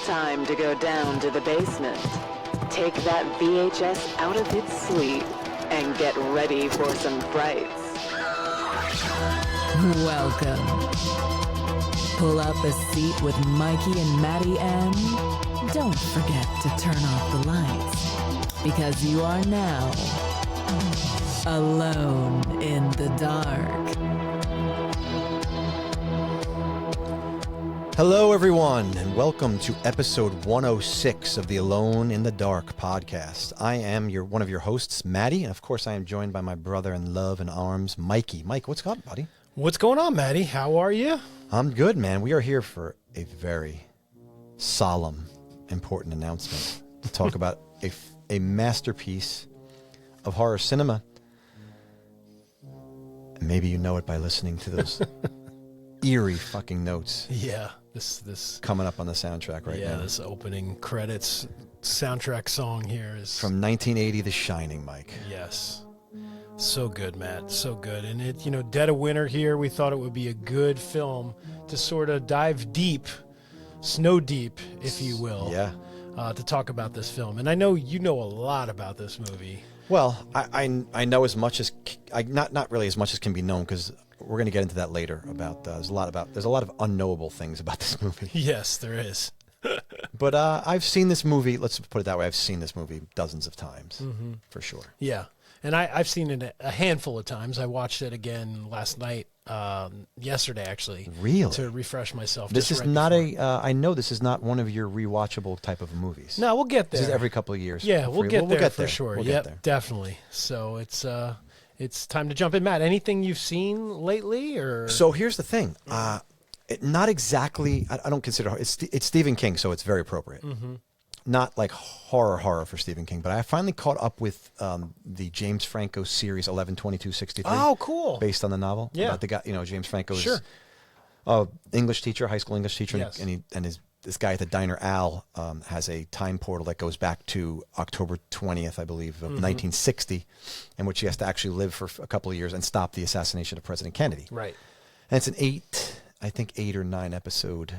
Time to go down to the basement. Take that VHS out of its sleeve and get ready for some frights. Welcome. Pull up a seat with Mikey and Matty, and don't forget to turn off the lights, because you are now alone in the dark. Hello, everyone, and welcome to episode 106 of the Alone in the Dark podcast. I am one of your hosts, Matty, and of course I am joined by my brother in love and arms, Mikey. Mike, what's up, buddy? What's going on, Matty? How are you? I'm good, man. We are here for a very solemn, important announcement to talk about a masterpiece of horror cinema. And maybe you know it by listening to those eerie fucking notes. Yeah, this coming up on the soundtrack right now. Yeah, this opening credits soundtrack song here is from 1980, The Shining, Mike. Yes. So good, Matt. So good. And it, dead of winter here, we thought it would be a good film to sort of dive deep, snow deep, if you will. Yeah. To talk about this film. And I know you know a lot about this movie. Well, I know as much as not really as much as can be known, because we're going to get into that later. About there's a lot of unknowable things about this movie. Yes, there is. But I've seen this movie. Let's put it that way. I've seen this movie dozens of times, for sure. Yeah, and I've seen it a handful of times. I watched it again last night, yesterday actually. Really? To refresh myself. This is not I know this is not one of your rewatchable type of movies. No, we'll get there. This is every couple of years. Yeah, we'll get there for sure. We'll yep, get there. Definitely. So it's time to jump in, Matt. Anything you've seen lately, or? So here's the thing. Not exactly. I don't consider it's Stephen King, so it's very appropriate. Not like horror for Stephen King, but I finally caught up with the James Franco series 11/22/63. Oh, cool! Based on the novel. Yeah, about the guy. James Franco is sure. English teacher, high school English teacher, Yes. this guy at the diner, Al, has a time portal that goes back to October 20th, I believe, of 1960, in which he has to actually live for a couple of years and stop the assassination of President Kennedy. Right. And it's an 8 or 9 episode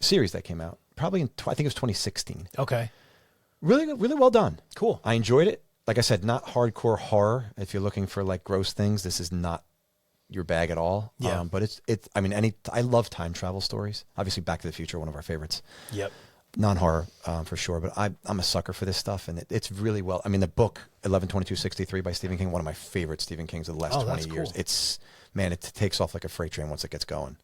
series that came out. Probably I think it was 2016. Okay. Really, really well done. Cool. I enjoyed it. Like I said, not hardcore horror. If you're looking for like gross things, this is not your bag at all. Yeah. But I love time travel stories. Obviously, Back to the Future, one of our favorites. Yep. Non-horror for sure, but I'm a sucker for this stuff, and it's really well. I mean, the book 11/22/63 by Stephen King, one of my favorite Stephen Kings of the last 20 years. Cool. It takes off like a freight train once it gets going.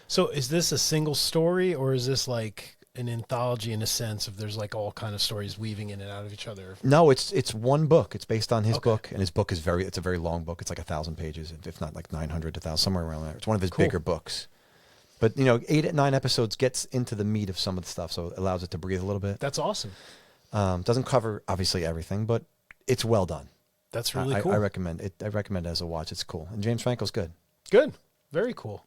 So is this a single story, or is this like an anthology in a sense of there's like all kind of stories weaving in and out of each other? No, it's one book. It's based on his book, and his book is it's a very long book. It's like 1,000 pages, if not like 900 to 1,000, somewhere around there. It's one of his bigger books. But 8 9 episodes gets into the meat of some of the stuff, so it allows it to breathe a little bit. That's awesome. Doesn't cover obviously everything, but it's well done. That's really cool. I recommend it. I recommend it as a watch. It's cool, and James Franco's good. Good. Very cool.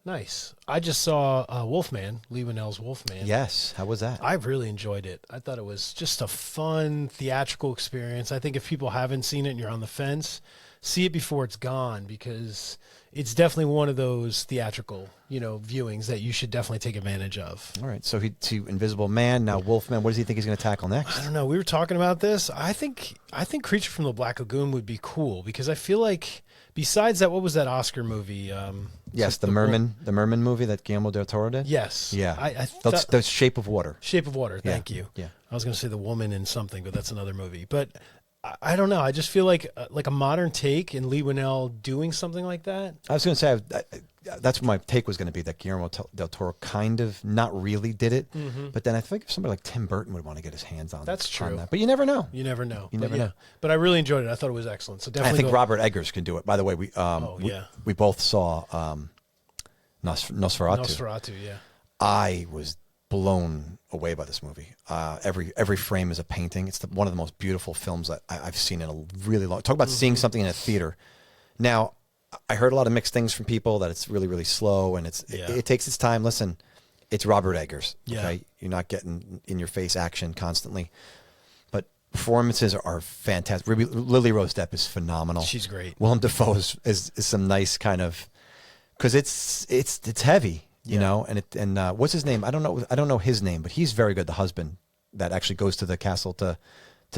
Nice. I just saw Wolfman, Lee Winnell's Wolfman. Yes. How was that? I really enjoyed it. I thought it was just a fun theatrical experience. I think if people haven't seen it and you're on the fence, see it before it's gone, because it's definitely one of those theatrical, viewings that you should definitely take advantage of. All right. So Invisible Man, now Wolfman. What does he think he's going to tackle next? I don't know. We were talking about this. I think Creature from the Black Lagoon would be cool, because I feel like besides that, what was that Oscar movie? Yes, the Merman movie that Guillermo del Toro did. Yes. Yeah. I That's The Shape of Water. Shape of Water. Thank you. Yeah. I was going to say The Woman in something, but that's another movie. But I don't know. I just feel like a modern take in Lee Winnell doing something like that. I was going to say that's what my take was going to be, that Guillermo del Toro kind of not really did it, but then I think if somebody like Tim Burton would want to get his hands on. That's true. On that. But you never know. You never know. You never know. But I really enjoyed it. I thought it was excellent. So definitely. I think Robert Eggers can do it. By the way, we both saw Nosferatu. Nosferatu, yeah. I was blown away by this movie. Every frame is a painting. It's one of the most beautiful films that I've seen in a really long. Talk about seeing something in a theater. Now, I heard a lot of mixed things from people that it's really, really slow, and it takes its time. Listen, it's Robert Eggers. Okay, Yeah. You're not getting in your face action constantly, but performances are fantastic. Lily Rose Depp is phenomenal. She's great. Willem Dafoe is some nice kind of, because it's heavy. you know, and what's his name? I don't know his name, but he's very good. The husband that actually goes to the castle to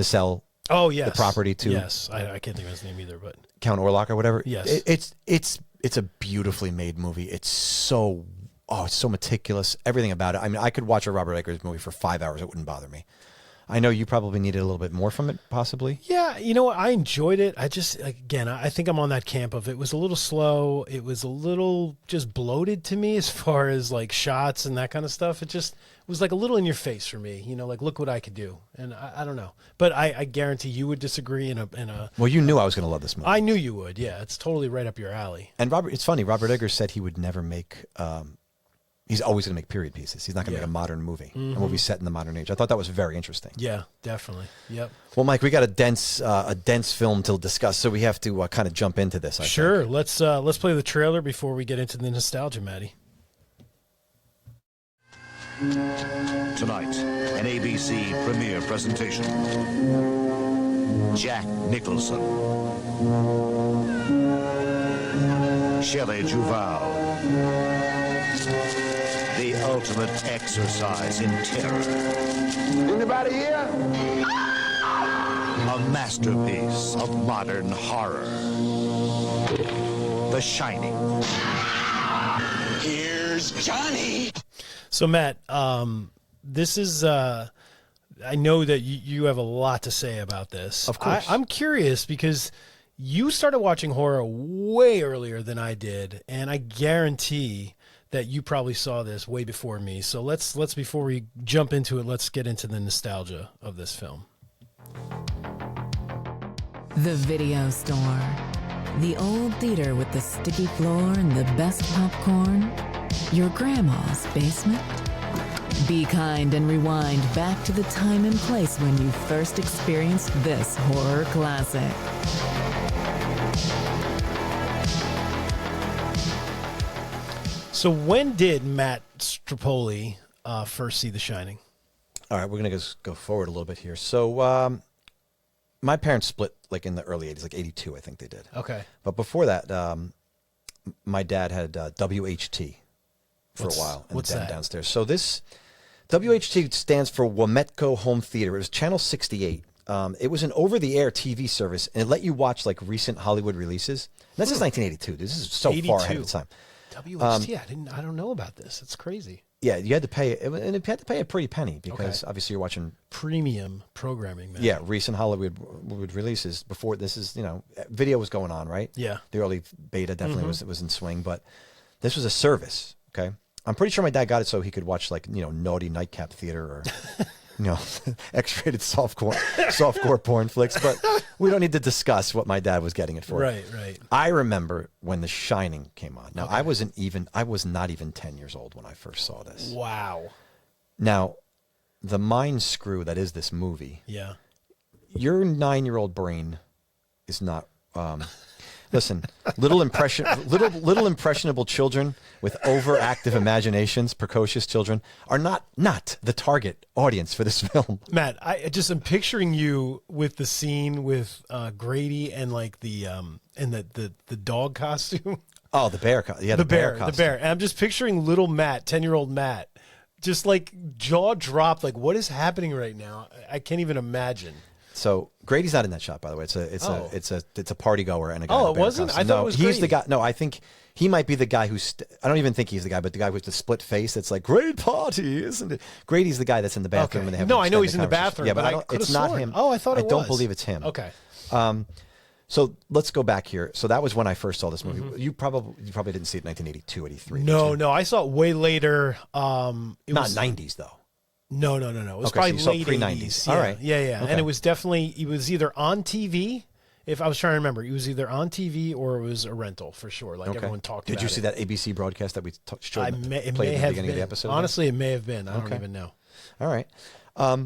sell the property to. Yes, I can't think of his name either, but Count Orlok or whatever. Yes. It's a beautifully made movie. It's so meticulous. Everything about it. I mean, I could watch a Robert Eggers movie for 5 hours. It wouldn't bother me. I know you probably needed a little bit more from it, possibly. Yeah, you know what? I enjoyed it. I just, again, I think I'm on that camp of it was a little slow. It was a little just bloated to me as far as like shots and that kind of stuff. It was like a little in your face for me, you know, like look what I could do. And I don't know, but I guarantee you would disagree in a. Well, you knew I was going to love this movie. I knew you would. Yeah, it's totally right up your alley. And it's funny. Robert Eggers said he would never make. He's always going to make period pieces. He's not going to make a modern movie, a movie set in the modern age. I thought that was very interesting. Yeah, definitely. Yep. Well, Mike, we got a dense film to discuss, so we have to kind of jump into this. I think. Let's play the trailer before we get into the nostalgia, Matty. Tonight, an ABC premiere presentation. Jack Nicholson, Shelley Duvall, the ultimate exercise in terror. Anybody here? A masterpiece of modern horror. The Shining. Here's Johnny. So, Matt, this is, I know that you have a lot to say about this. Of course. I'm curious because you started watching horror way earlier than I did, and I guarantee that you probably saw this way before me. So let's before we jump into it, let's get into the nostalgia of this film. The video store. The old theater with the sticky floor and the best popcorn. Your grandma's basement. Be kind and rewind back to the time and place when you first experienced this horror classic. So when did Matt Strapoli first see The Shining? All right, we're going to go forward a little bit here. So my parents split like in the early 80s, like 82, I think they did. Okay. But before that, my dad had WHT for a while in the what's den that? downstairs. So this WHT stands for Wometco Home Theater. It was Channel 68. It was an over-the-air TV service, and it let you watch like recent Hollywood releases. And this is 1982. This is so far ahead of its time. WHT, I don't know about this. It's crazy. Yeah, you had to pay, and you had to pay a pretty penny because obviously you're watching Premium programming, man. Yeah, recent Hollywood releases before this is, video was going on, right? Yeah. The early beta definitely was in swing, but this was a service, okay? I'm pretty sure my dad got it so he could watch like, naughty nightcap theater or, X-rated softcore porn flicks, but we don't need to discuss what my dad was getting it for. Right. I remember when The Shining came on. Now, I was not even 10 years old when I first saw this. Wow. Now, the mind screw that is this movie. Yeah. Your 9-year-old brain is not. Listen, little impressionable children with overactive imaginations, precocious children, are not the target audience for this film. Matt, I just am picturing you with the scene with Grady and like the dog costume. Oh, the bear costume. Yeah, the bear costume. The bear. And I'm just picturing little Matt, 10-year-old Matt, just like jaw dropped. Like, what is happening right now? I can't even imagine. So Grady's not in that shot, by the way. It's a party goer and a guy. Oh, in a it bear wasn't? costume. I thought No, it was he's Grady. the guy. No, I think he might be the guy who's. I don't even think he's the guy, but the guy with the split face. That's like great party, isn't it? Grady's the guy that's in the bathroom and they have. No, an I know extended he's in the conversation. bathroom, Yeah, but I don't, could've it's not sworn. him. Oh, I thought it I don't was. believe it's him. Okay. So let's go back here. So that was when I first saw this movie. You probably didn't see it in 1982, 83. No, I saw it way later. Not 90s though. No. It was Okay, so you saw probably late pre-90s. 80s. All Yeah, right. Yeah. Okay. And it was either on TV. If I was trying to remember, it was either on TV or it was a rental for sure. Like everyone talked about it. Did you see that ABC broadcast that we showed? It played may at the have beginning of been. the episode? Honestly, it may have been. I don't Okay. even know. All right. A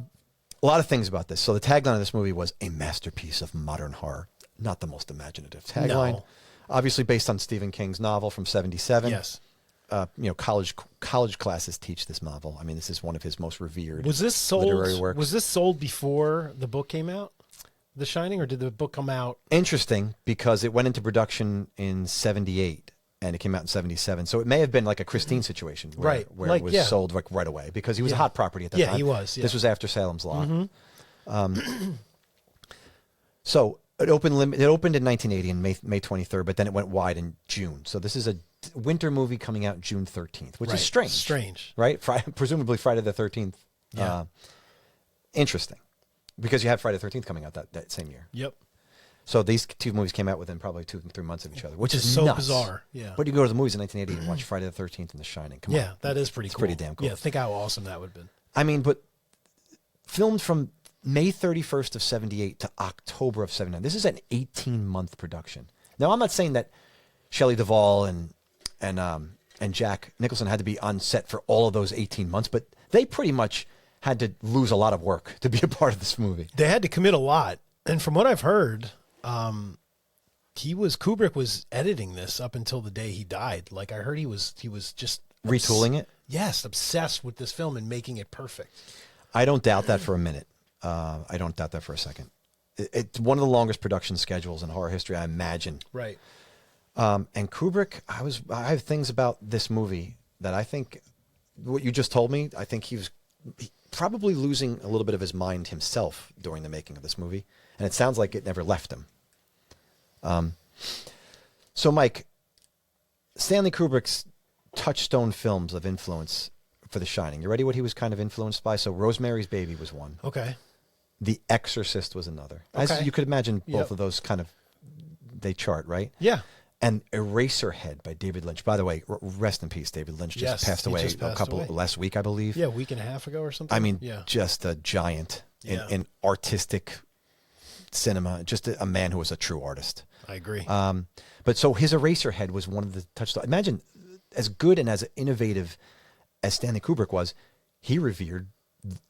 lot of things about this. So the tagline of this movie was a masterpiece of modern horror. Not the most imaginative tagline. No. Obviously based on Stephen King's novel from 1977. Yes. College classes teach this novel. I mean, this is one of his most revered Was this literary sold? works. Was this sold before the book came out, The Shining, or did the book come out? Interesting because it went into production in 1978. and it came out in 77. So it may have been like a Christine situation where, Right. where Like, it was yeah. sold like right away because he was a Yeah. hot property at that Yeah, time. he was, yeah. This was after Salem's Lot. So it opened in 1980 on May 23rd, but then it went wide in June. So this is a winter movie coming out June 13th, which Right. is strange. Strange. Right? Presumably Friday the 13th. Yeah. Interesting. Because you had Friday the 13th coming out that same year. Yep. So these two movies came out within probably 2 and 3 months of each other, which is so nuts. bizarre. Yeah. But you go to the movies in 1980 and watch Friday the 13th and The Shining. Come on. Yeah, that is pretty It's cool. pretty damn cool. Yeah, think how awesome that would have been. I mean, but filmed from May 31st of 78 to October of 79. This is an 18-month production. Now, I'm not saying that Shelley Duvall and Jack Nicholson had to be on set for all of those 18 months, but they pretty much had to lose a lot of work to be a part of this movie. They had to commit a lot. And from what I've heard, Kubrick was editing this up until the day he died. Like I heard he was just Retooling it? Yes, obsessed with this film and making it perfect. I don't doubt that for a minute. I don't doubt that for a second. It's one of the longest production schedules in horror history, I imagine. Right. And Kubrick, I have things about this movie that I think, what you just told me, I think he was probably losing a little bit of his mind himself during the making of this movie. And it sounds like it never left him. So, Mike, Stanley Kubrick's touchstone films of influence for The Shining. You ready what he was kind of influenced by? So Rosemary's Baby was one. Okay. The Exorcist was another. As Okay. you could imagine, both Yep. of those kind of, they chart, right? Yeah. And Eraserhead by David Lynch. By the way, rest in peace, David Lynch just Yes, passed he away just passed away. last week, I believe. Yeah, a week and a half ago or something. I mean, yeah. just a giant Yeah. in artistic cinema, just a man who was a true artist. I agree. But so his Eraserhead was one of the touchstones. Imagine, as good and as innovative as Stanley Kubrick was, he revered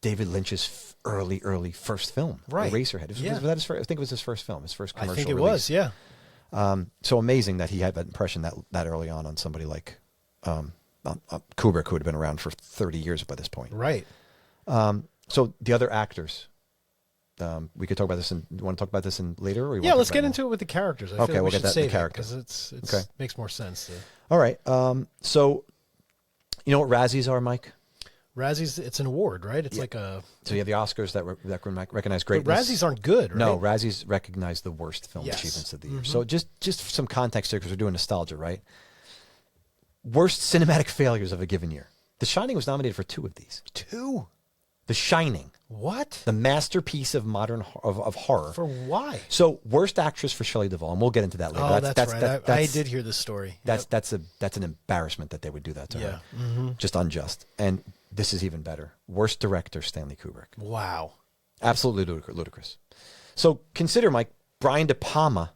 David Lynch's early first film, Right. Eraserhead. Was Yeah. that his first, I think it was his first film, his first commercial I think it release. was, yeah. So amazing that he had that impression that early on somebody like Kubrick, who had been around for 30 years by this point. Right. So the other actors, we could talk about this. You want to talk about this later? Or you Yeah, want let's to talk get about into it with the characters. I Okay, feel like we'll we get should that- the save it characters. because it's Okay. makes more sense. To, it? All right. So you know what Razzies are, Mike? Razzies, it's an award, right? It's Yeah. like a. So you have the Oscars that recognize But greatness. Razzies aren't good, right? No, Razzies recognize the worst film Yes. achievements of the year. So just for some context here, because we're doing nostalgia, right? Worst cinematic failures of a given year. The Shining was nominated for 2 of these. 2. The Shining, What? the masterpiece of modern of horror. For why? So worst actress for Shelley Duvall, and we'll get into that later. Oh, that's right. I did hear this story. That's an embarrassment that they would do that to her. Just unjust. And this is even better. Worst director, Stanley Kubrick. Wow. Absolutely ludicrous. So consider, Mike, Brian De Palma,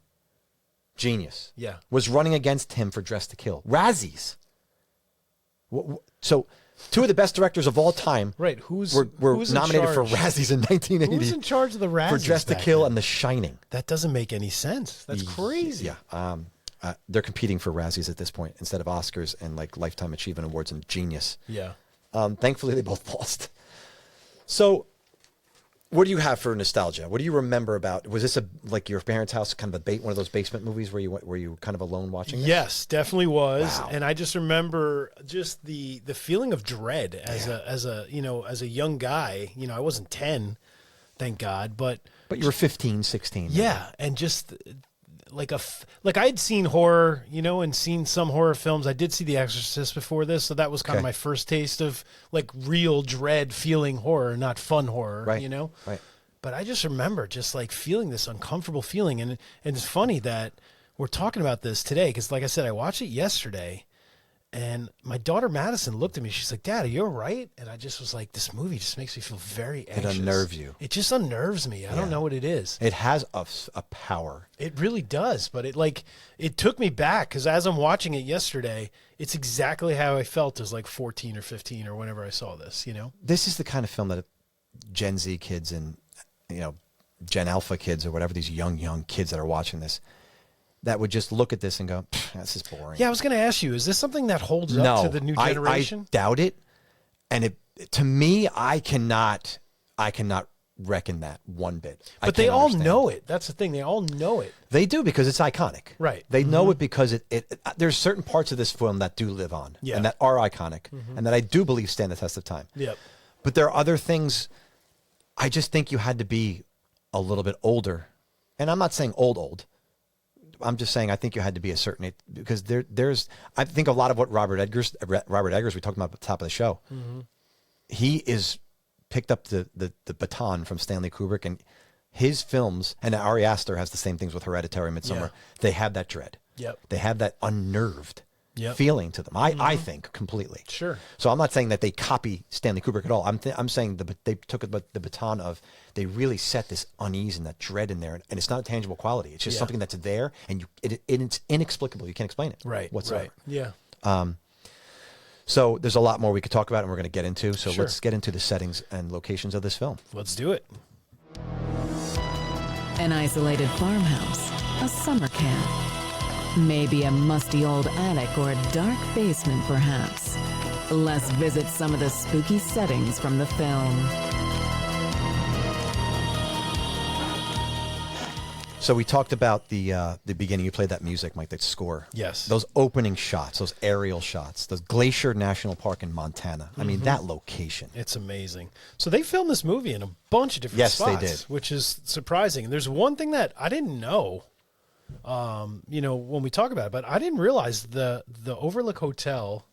genius. Yeah. Was running against him for Dress to Kill. Razzies. So 2 of the best directors of all time Right. Who's were nominated for Razzies in 1980. Who's in charge of the Razzies for Dress to back Kill then? and The Shining. That doesn't make any sense. That's crazy. Yeah. They're competing for Razzies at this point instead of Oscars and like Lifetime Achievement Awards and Genius. Yeah. Thankfully, they both lost. So, what do you have for nostalgia? What do you remember about? Was this like your parents' house, kind of one of those basement movies where you kind of alone watching it? Yes, definitely was. Wow. And I just remember just the feeling of dread as a young guy. You know, I wasn't 10, thank God, but But you were 15, 16. yeah, and just like I had seen horror, and seen some horror films. I did see The Exorcist before this, so that was kind of Okay. my first taste of like real dread feeling horror, not fun horror, Right. Right. But I just remember just like feeling this uncomfortable feeling. And it's funny that we're talking about this today because, like I said, I watched it yesterday and my daughter Madison looked at me. She's like, "Dad, are you all right?" And I just was like, this movie just makes me feel very anxious. unnerves you. It just unnerves me. I don't know what it is. It has a power. It really does. But it took me back because as I'm watching it yesterday, it's exactly how I felt as like 14 or 15 or whenever I saw this, This is the kind of film that Gen Z kids and Gen Alpha kids or whatever, these young kids that are watching this, that would just look at this and go, "This is boring." Yeah, I was going to ask you, is this something that holds up to the new generation? I doubt it. And to me, I cannot reckon that one bit. But they all know it. That's the thing. They all know it. They do because it's iconic. Right. They know it because there's certain parts of this film that do live on and that are iconic and that I do believe stand the test of time. Yep. But there are other things. I just think you had to be a little bit older. And I'm not saying old. I'm just saying I think you had to be a certain age because there's I think a lot of what Robert Eggers we talked about at the top of the show. He picked up the baton from Stanley Kubrick, and his films, and Ari Aster has the same things with Hereditary, Midsommar. They have that dread. Yep. They have that unnerved feeling to them. I think completely. Sure. So I'm not saying that they copy Stanley Kubrick at all. I'm saying they took the baton of, they really set this unease and that dread in there, and it's not a tangible quality. It's just something that's there, and it's inexplicable. You can't explain it. Right. Whatsoever. Right. Yeah. So there's a lot more we could talk about and we're going to get into. So let's get into the settings and locations of this film. Let's do it. An isolated farmhouse, a summer camp, maybe a musty old attic or a dark basement perhaps. Let's visit some of the spooky settings from the film. So we talked about the beginning. You played that music, Mike, that score. Yes. Those opening shots, those aerial shots, those Glacier National Park in Montana. I mean, that location. It's amazing. So they filmed this movie in a bunch of different spots. Yes, they did. Which is surprising. And there's one thing that I didn't know, when we talk about it, but I didn't realize the Overlook Hotel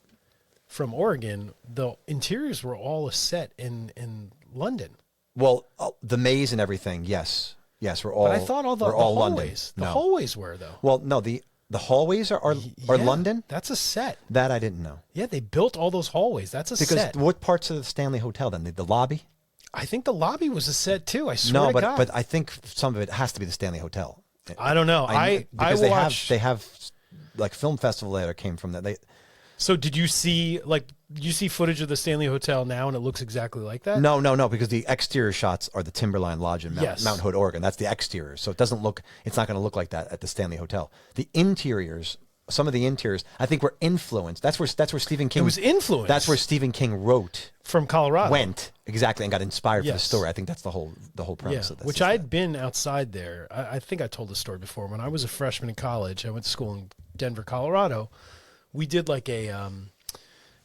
from Oregon, the interiors were all a set in London. Well, the maze and everything, yes. Yes, we're all. But I thought all the hallways. London. The hallways were though. Well, no, the hallways are London. That's a set. That I didn't know. Yeah, they built all those hallways. That's a set. Because what parts of the Stanley Hotel then? The lobby? I think the lobby was a set too. I swear to God. But I think some of it has to be the Stanley Hotel. I don't know. Because they have like film festival that came from that. So did you see footage of the Stanley Hotel now and it looks exactly like that? No, because the exterior shots are the Timberline Lodge in Mount Hood, Oregon. That's the exterior. So it's not going to look like that at the Stanley Hotel. The interiors, some of the interiors, I think were influenced. That's where Stephen King. It was influenced. That's where Stephen King wrote from Colorado. Went exactly and got inspired for the story. I think that's the whole premise of this. Which I'd been outside there. I think I told the story before. When I was a freshman in college, I went to school in Denver, Colorado. We did like it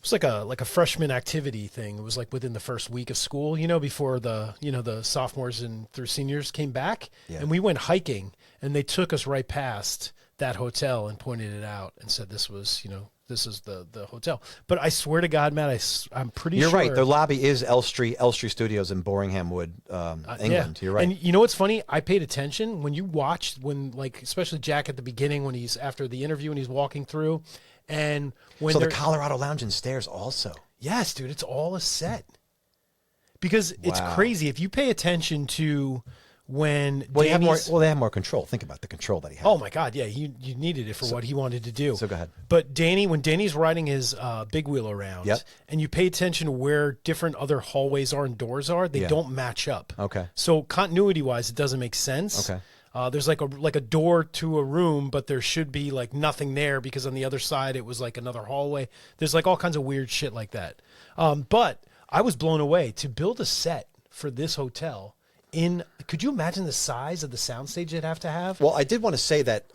was like a freshman activity thing. It was like within the first week of school, before the sophomores and through seniors came back. Yeah. And we went hiking and they took us right past that hotel and pointed it out and said this was, this is the hotel. But I swear to God, Matt, I'm pretty sure. You're right. The lobby is L Street Studios in Boringham Wood, England. You're right. And you know what's funny? I paid attention when you watched especially Jack at the beginning when he's after the interview and he's walking through. And when the Colorado Lounge and Stairs also. Yes, dude, it's all a set. Because it's crazy if you pay attention to when they have more control. Think about the control that he had. Oh my God, yeah, you needed it for what he wanted to do. So go ahead. But when Danny's riding his big wheel around, and you pay attention to where different other hallways are and doors are, they don't match up. Okay. So continuity wise, it doesn't make sense. Okay. There's like a door to a room, but there should be like nothing there because on the other side it was like another hallway. There's like all kinds of weird shit like that. But I was blown away to build a set for this hotel. Could you imagine the size of the soundstage it'd have to have? Well, I did want to say that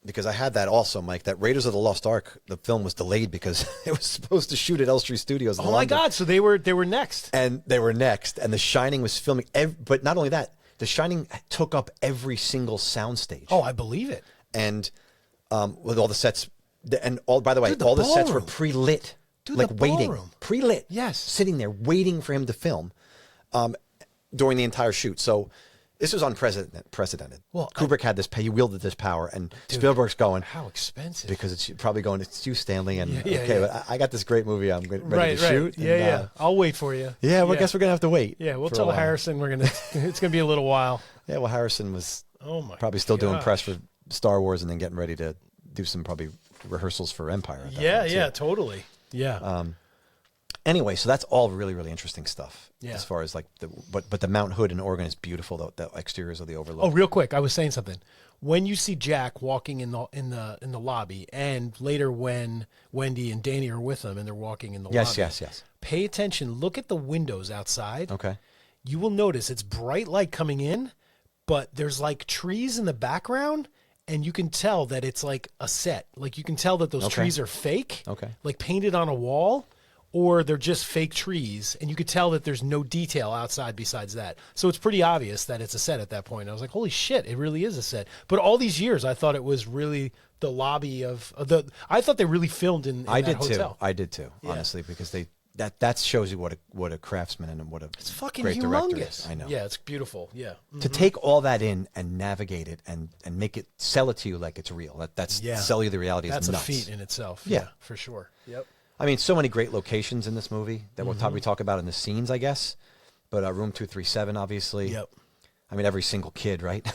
because I had that also, Mike. That Raiders of the Lost Ark, the film was delayed because it was supposed to shoot at L Street Studios. In London. My God! So they were next, and The Shining was filming. But not only that. The Shining took up every single soundstage. Oh, I believe it. And with all the sets, by the way, all the sets were pre-lit, like waiting, pre-lit. Yes, sitting there waiting for him to film during the entire shoot. So this was unprecedented. Well, Kubrick had this. He wielded this power, and Spielberg's going, "How expensive?" Because it's probably going. It's you, Stanley, and but I got this great movie. I'm ready to shoot. Yeah. I'll wait for you. Yeah, well, I guess we're gonna have to wait. Yeah, we'll tell Harrison it's gonna be a little while. Yeah, well, Harrison was probably still doing press for Star Wars, and then getting ready to do some probably rehearsals for Empire. Totally. Yeah. Anyway, so that's all really, really interesting stuff. Yeah. As far as like but the Mount Hood in Oregon is beautiful. The exteriors of the Overlook. Oh, real quick, I was saying something. When you see Jack walking in the lobby, and later when Wendy and Danny are with him and they're walking in the lobby. Yes. Pay attention. Look at the windows outside. Okay. you will notice it's bright light coming in, but there's like trees in the background, and you can tell that it's like a set. Like you can tell that those trees are fake, like painted on a wall, or they're just fake trees, and you could tell that there's no detail outside besides that. So it's pretty obvious that it's a set at that point. I was like, holy shit, it really is a set. But all these years, I thought it was really the lobby of the. I thought they really filmed in that hotel. I did too, honestly, because that shows you what a craftsman and what a it's fucking great humongous. director is. I know. Yeah, it's beautiful. Yeah. To take all that in and navigate it and make it sell it to you like it's real. That's sell you the reality. That's is a nuts. feat in itself. Yeah, for sure. Yep. I mean, so many great locations in this movie that we'll probably talk about in the scenes, I guess. But Room 237, obviously. Yep. I mean, every single kid, right?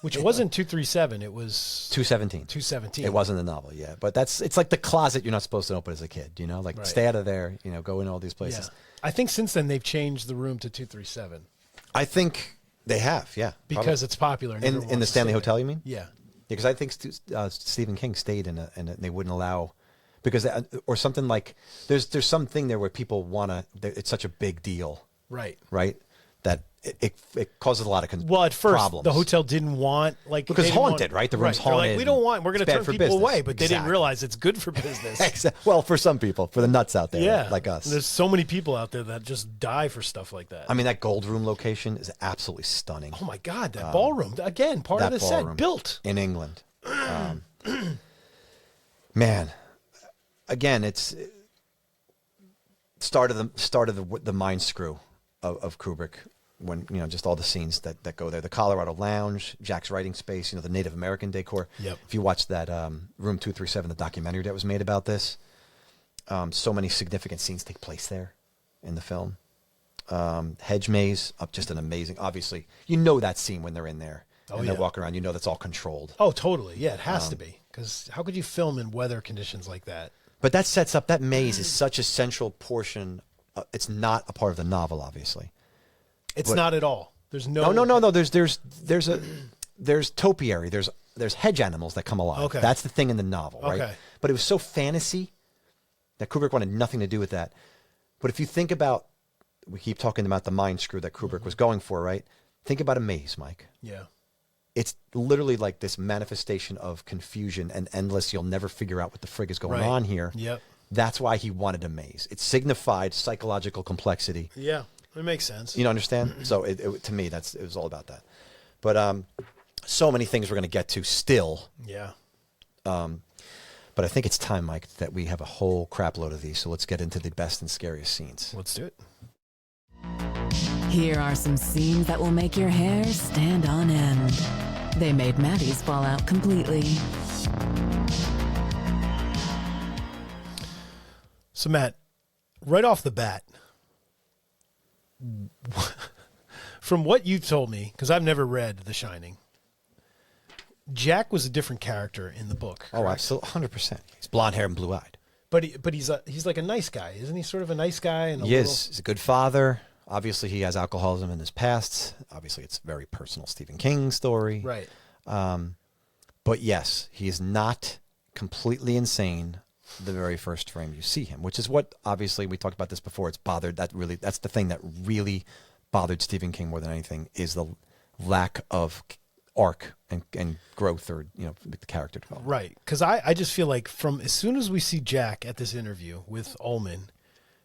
Which wasn't 237. It was 217. 217. It wasn't the novel, yeah. But it's like the closet you're not supposed to open as a kid, you know? Like, stay out of there, you know, go in all these places. Yeah. I think since then they've changed the room to 237. I think they have, yeah. Because it's popular. In the Stanley Hotel, you mean? Yeah. Because I think Stephen King stayed in and they wouldn't allow... Because or something like there's something there where people want to. It's such a big deal, right? That it causes a lot of well, at first problems. The hotel didn't want because haunted, right? The room's haunted. Like, we don't want. We're going to turn people away, but they didn't realize it's good for business. Exactly. Well, for some people, for the nuts out there, like us. There's so many people out there that just die for stuff like that. I mean, that gold room location is absolutely stunning. Oh my God, that ballroom again, part of the set built in England. Man. Again, it's start of the mind screw of Kubrick when just all the scenes that go there. The Colorado Lounge, Jack's writing space, the Native American decor. Yep. If you watch that Room 237, the documentary that was made about this, so many significant scenes take place there in the film. Hedge maze, just an amazing. Obviously, that scene when they're in there and they're walking around. That's all controlled. Oh, totally. Yeah, it has to be, because how could you film in weather conditions like that? But that sets up, that maze is such a central portion. It's not a part of the novel, obviously. It's not at all. There's no. No. There's topiary. There's hedge animals that come alive. Okay. That's the thing in the novel, right? Okay. But it was so fantasy that Kubrick wanted nothing to do with that. But if you think about, we keep talking about the mind screw that Kubrick was going for, right? Think about a maze, Mike. Yeah. It's literally like this manifestation of confusion and endless. You'll never figure out what the frig is going on here. Yep. That's why he wanted a maze. It signified psychological complexity. Yeah, it makes sense. You understand? So to me, it was all about that. But so many things we're going to get to still. Yeah. But I think it's time, Mike, that we have a whole crap load of these. So let's get into the best and scariest scenes. Let's do it. Here are some scenes that will make your hair stand on end. They made Matty's fall out completely. So, Matt, right off the bat, from what you've told me, because I've never read The Shining, Jack was a different character in the book. Oh, absolutely, 100%. He's blonde hair and blue eyed. But he's like a nice guy, isn't he? Sort of a nice guy. And he is. He's a good father. Obviously, he has alcoholism in his past. Obviously, it's a very personal Stephen King story. Right. But yes, he is not completely insane the very first frame you see him, which is what, obviously, we talked about this before. It's bothered. That's the thing that really bothered Stephen King more than anything, is the lack of arc and growth, or the character development. Right. Because I just feel like from as soon as we see Jack at this interview with Ullman,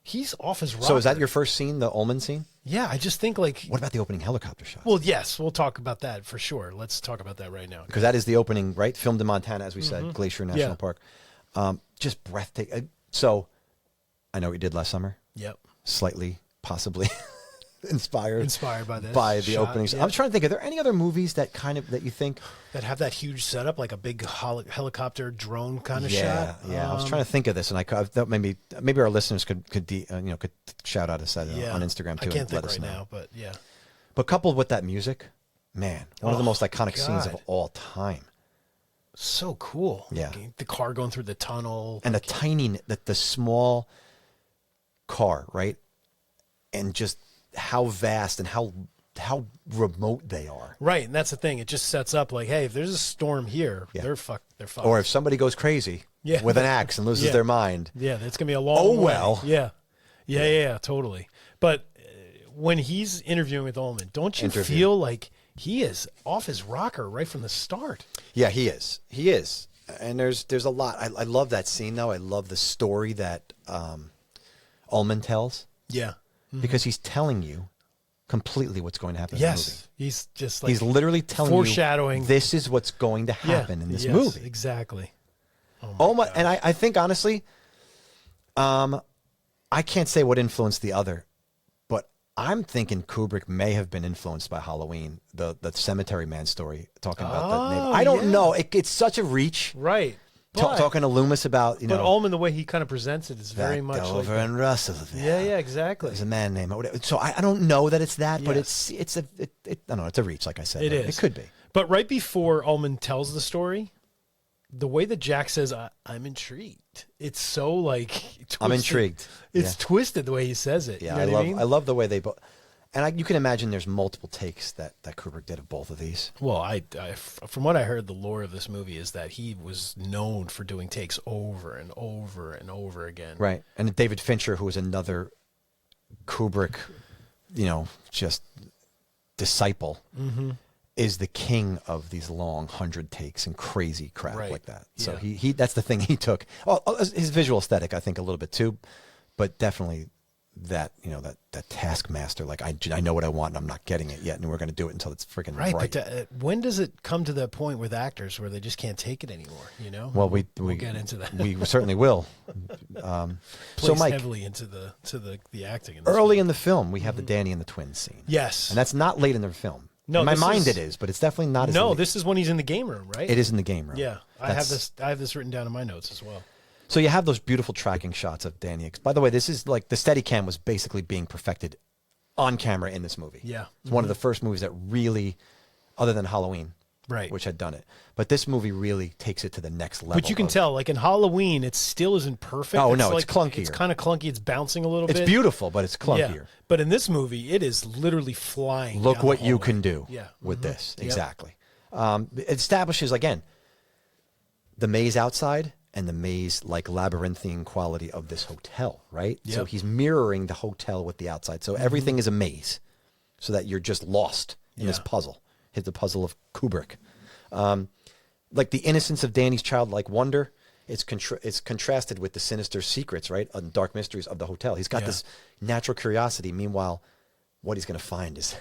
he's off his rocker. So is that your first scene, the Ullman scene? Yeah, I just think like... What about the opening helicopter shot? Well, yes, we'll talk about that for sure. Let's talk about that right now. Because that is the opening, right? Filmed in Montana, as we said, Glacier National Park. Just breathtaking. So I know what you did last summer. Yep. Slightly, possibly inspired by this. By the shot, openings. Yep. I'm trying to think, are there any other movies that you think... that have that huge setup, like a big helicopter drone kind of shot? Yeah, I was trying to think of this, and I thought maybe our listeners could shout out us on Instagram too. I can't and let think us right know. now, but yeah. But coupled with that music, man, one of the most iconic scenes of all time. So cool. Yeah. The car going through the tunnel. And the small car, right? And just how vast and how remote they are. Right, and that's the thing. It just sets up like, hey, if there's a storm here, they're fucked. Or if somebody goes crazy with an axe and loses their mind. Yeah, it's going to be a long way. Well. Yeah, totally. But when he's interviewing with Ullman, don't you feel like he is off his rocker right from the start? Yeah, he is. He is. And there's a lot. I love that scene, though. I love the story that Ullman tells. Yeah. Because he's telling you completely what's going to happen in the movie. He's just like he's literally telling foreshadowing. you this is what's going to happen in this movie. Exactly. Oh my! And I think honestly, I can't say what influenced the other, but I'm thinking Kubrick may have been influenced by Halloween, the Cemetery Man story, talking about the neighbor. I don't know. It's such a reach, right? Talking to Loomis about But Ullman, the way he kind of presents it is very much over like and Russell. Yeah, exactly. There's a man named. So I don't know that it's that, but it's I don't know. It's a reach, like I said. It is. It could be. But right before Ullman tells the story, the way that Jack says, "I'm intrigued," it's so like twisted. I'm intrigued. It's twisted the way he says it. Yeah, you know what I mean? I love the way they both. And you can imagine there's multiple takes that Kubrick did of both of these. Well, from what I heard, the lore of this movie is that he was known for doing takes over and over and over again. Right. And David Fincher, who was another Kubrick, just disciple, is the king of these long 100 takes and crazy crap like that. So he that's the thing he took. Oh, his visual aesthetic, I think, a little bit too, but definitely that that taskmaster, like I know what I want and I'm not getting it yet, and we're going to do it until it's freaking right. But when does it come to that point with actors where they just can't take it anymore? Well, we'll get into that. We certainly will. So Mike, heavily into the acting. Early in the film, we have the Danny and the twins scene. Yes, and that's not late in the film. No, in my mind it is, but it's definitely not. No, this is when he's in the game room, right? It is in the game room. Yeah, I have this written down in my notes as well. So you have those beautiful tracking shots of Danny. By the way, this is like the Steadicam was basically being perfected on camera in this movie. Yeah. It's one of the first movies that really, other than Halloween, which had done it. But this movie really takes it to the next level. But you can tell, like in Halloween, it still isn't perfect. Oh, it's it's clunkier. It's kind of clunky. It's bouncing a little bit. It's beautiful, but it's clunkier. Yeah. But in this movie, it is literally flying. Look what you can do with Mm-hmm. this. Exactly. It establishes, again, the maze outside and the maze-like labyrinthine quality of this hotel, right? Yep. So he's mirroring the hotel with the outside. So everything is a maze so that you're just lost in this puzzle. Hit the puzzle of Kubrick. Like the innocence of Danny's childlike wonder, it's contrasted with the sinister secrets, right, and dark mysteries of the hotel. He's got this natural curiosity. Meanwhile, what he's going to find is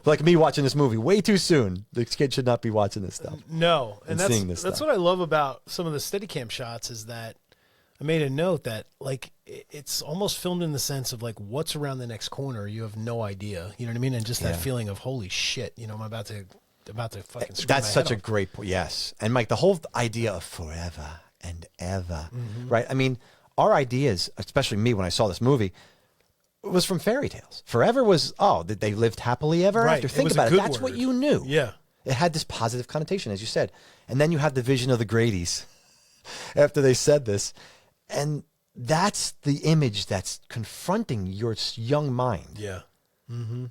like me watching this movie way too soon. The kid should not be watching this stuff. No, and that's stuff. what I love about some of the Steadicam shots is that I made a note that like it's almost filmed in the sense of like what's around the next corner. You have no idea, you know what I mean, and just that feeling of holy shit, I'm about to fucking screw That's my such head a off. great point. Yes. And Mike, the whole idea of forever and ever, right? I mean, our ideas, especially me when I saw this movie, was from fairy tales. Forever was, that they lived happily ever after. Think about it. That's what you knew. Yeah. It had this positive connotation, as you said. And then you have the vision of the Grady's after they said this. And that's the image that's confronting your young mind. Yeah. Mm-hmm.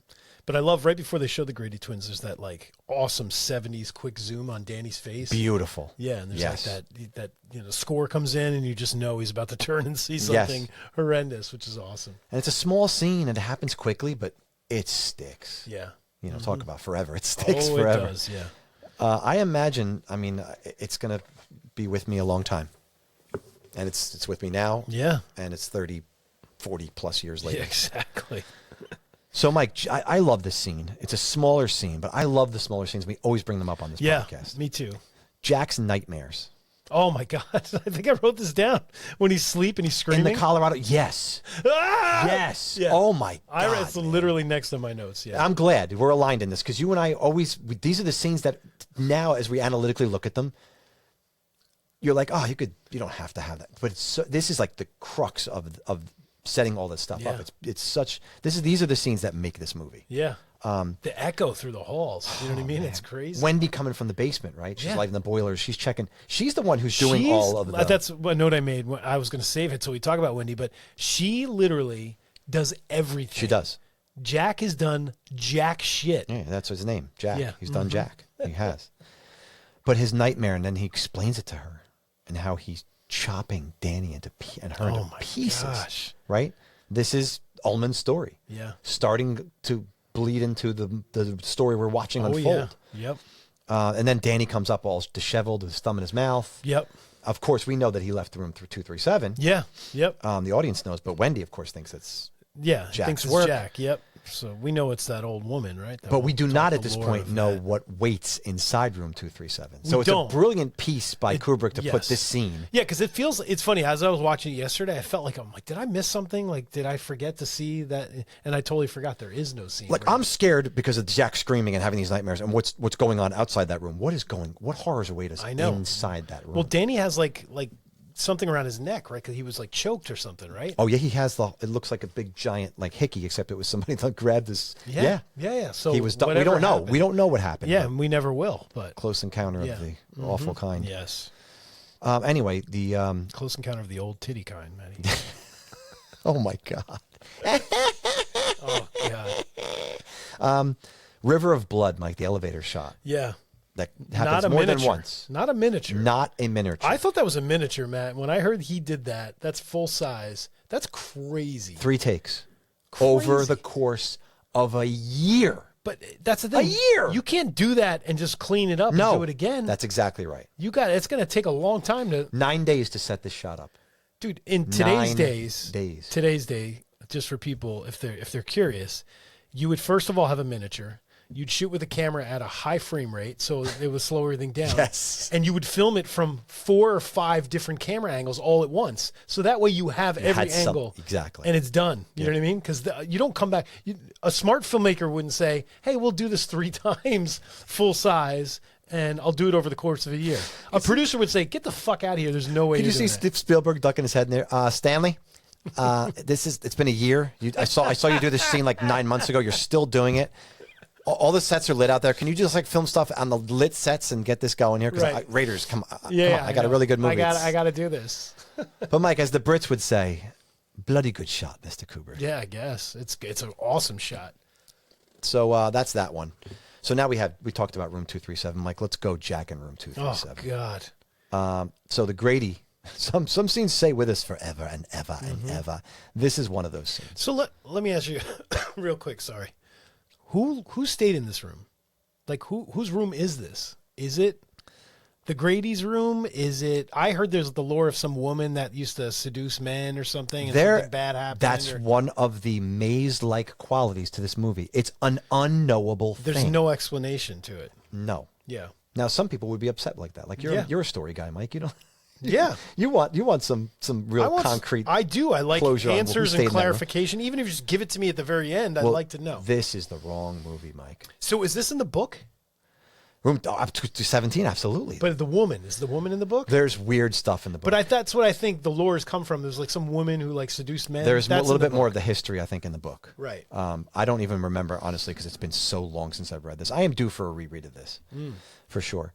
But I love right before they show the Grady twins, there's that like awesome 70s quick zoom on Danny's face. Beautiful. Yeah, and there's like that score comes in and you just know he's about to turn and see something horrendous, which is awesome. And it's a small scene and it happens quickly, but it sticks. Yeah. Talk about forever. It sticks forever. It does, yeah. I imagine, it's going to be with me a long time. And it's with me now. Yeah. And it's 30, 40 plus years later. Yeah, exactly. So, Mike, I love this scene. It's a smaller scene, but I love the smaller scenes. We always bring them up on this podcast. Yeah, me too. Jack's nightmares. Oh, my God. I think I wrote this down. When he's asleep and he's screaming. In the Colorado. Yes. Ah! Yes. Yeah. Oh, my God. It's literally next to my notes. Yeah. I'm glad we're aligned in this because you and I these are the scenes that now, as we analytically look at them, you're like, you don't have to have that. But this is like the crux of setting all this stuff up. These are the scenes that make this movie. Yeah. The echo through the halls. You know what I mean? Man. It's crazy. Wendy coming from the basement, right? She's lighting the boilers. She's checking. She's the one who's doing all of the. That's a note I made. I was going to save it so we talk about Wendy, but she literally does everything. She does. Jack has done jack shit. Yeah, that's his name, Jack. Yeah. He's done Jack. He has. But his nightmare, and then he explains it to her, and how he's chopping Danny into pieces. Gosh. Right? This is Ullman's story. Yeah. Starting to bleed into the story we're watching unfold. Yeah. Yep. And then Danny comes up all disheveled with his thumb in his mouth. Yep. Of course, we know that he left the room through 237. Yeah. Yep. The audience knows, but Wendy, of course, thinks it's Jack's thinks it's work. Jack. Yep. So we know it's that old woman, right? But we do not at this lore point of know that. what waits inside room 237. We So it's don't. a brilliant piece by Kubrick to put yes. this scene. Yeah, because it's funny. As I was watching it yesterday, I felt like, I'm like, did I miss something? Like, did I forget to see that? And I totally forgot there is no scene. Like, where- I'm scared because of Jack screaming and having these nightmares and what's going on outside that room. What horrors await us I know. inside that room? Well, Danny has like something around his neck, right? Because he was like choked or something, right? Oh, yeah, he has it looks like a big giant like hickey, except it was somebody that grabbed his. Yeah. So he was done. We whatever don't know. happened- We don't know what happened. Yeah, but and we never will. But close encounter Yeah. of the awful kind. yes, Anyway, the close encounter of the old titty kind, Matty. oh my God, Oh God. River of Blood, Mike, the elevator shot Yeah. that Not happens a more miniature. than once. Not a miniature. Not a miniature. I thought that was a miniature, Matt. When I heard he did that, that's full size. That's crazy. 3 takes over Crazy. the course of a year. But that's the thing. A year. You can't do that and just clean it up No, and do it again. That's exactly right. It's going to take a long time to, 9 days to set this shot up. dude. In today's 9 days, days. today's day, just for people if they're curious, you would first of all have a miniature. You'd shoot with a camera at a high frame rate, so it was slow everything down. Yes. And you would film it from 4 or 5 different camera angles all at once. So that way you have every had some- angle. exactly. And it's done. You know what I mean? Because you don't come back. A smart filmmaker wouldn't say, hey, we'll do this 3 times full size, and I'll do it over the course of a year. A producer would say, get the fuck out of here. There's no way Did you you're see doing that. Steve Spielberg ducking his head in there? Stanley, it's been a year. I saw you do this scene like 9 months ago. You're still doing it. All the sets are lit out there. Can you just like film stuff on the lit sets and get this going here? Because Right. Raiders, come on. I got a know. really good movie. I got to do this. But Mike, as the Brits would say, bloody good shot, Mr. Kubrick. Yeah, I guess. It's an awesome shot. So that's that one. So now we talked about room 237. Mike, let's go Jack in room Oh, 237. God. So the Grady, some scenes stay with us forever and ever and ever. This is one of those scenes. So let me ask you real quick, sorry. Who stayed in this room? Like whose room is this? Is it the Grady's room? Is it I heard there's the lore of some woman that used to seduce men or something and something bad happened. That's or, one of the maze-like qualities to this movie. It's an unknowable there's thing. no explanation to it. No. Yeah. Now some people would be upset like that. Like Yeah. you're a story guy, Mike. You don't. Yeah. You want some real concrete. I do. I like closure on who answers stayed in and that room. clarification. Even if you just give it to me at the very end, I'd Well, like to know. This is the wrong movie, Mike. So is this in the book? Room up to 17, absolutely. But is the woman in the book? There's weird stuff in the book. But that's what I think the lore has come from. There's like some woman who like seduced men. There's a That's little in the bit more book. of the history, I think, in the book. Right. I don't even remember, honestly, because it's been so long since I've read this. I am due for a reread of this, for sure.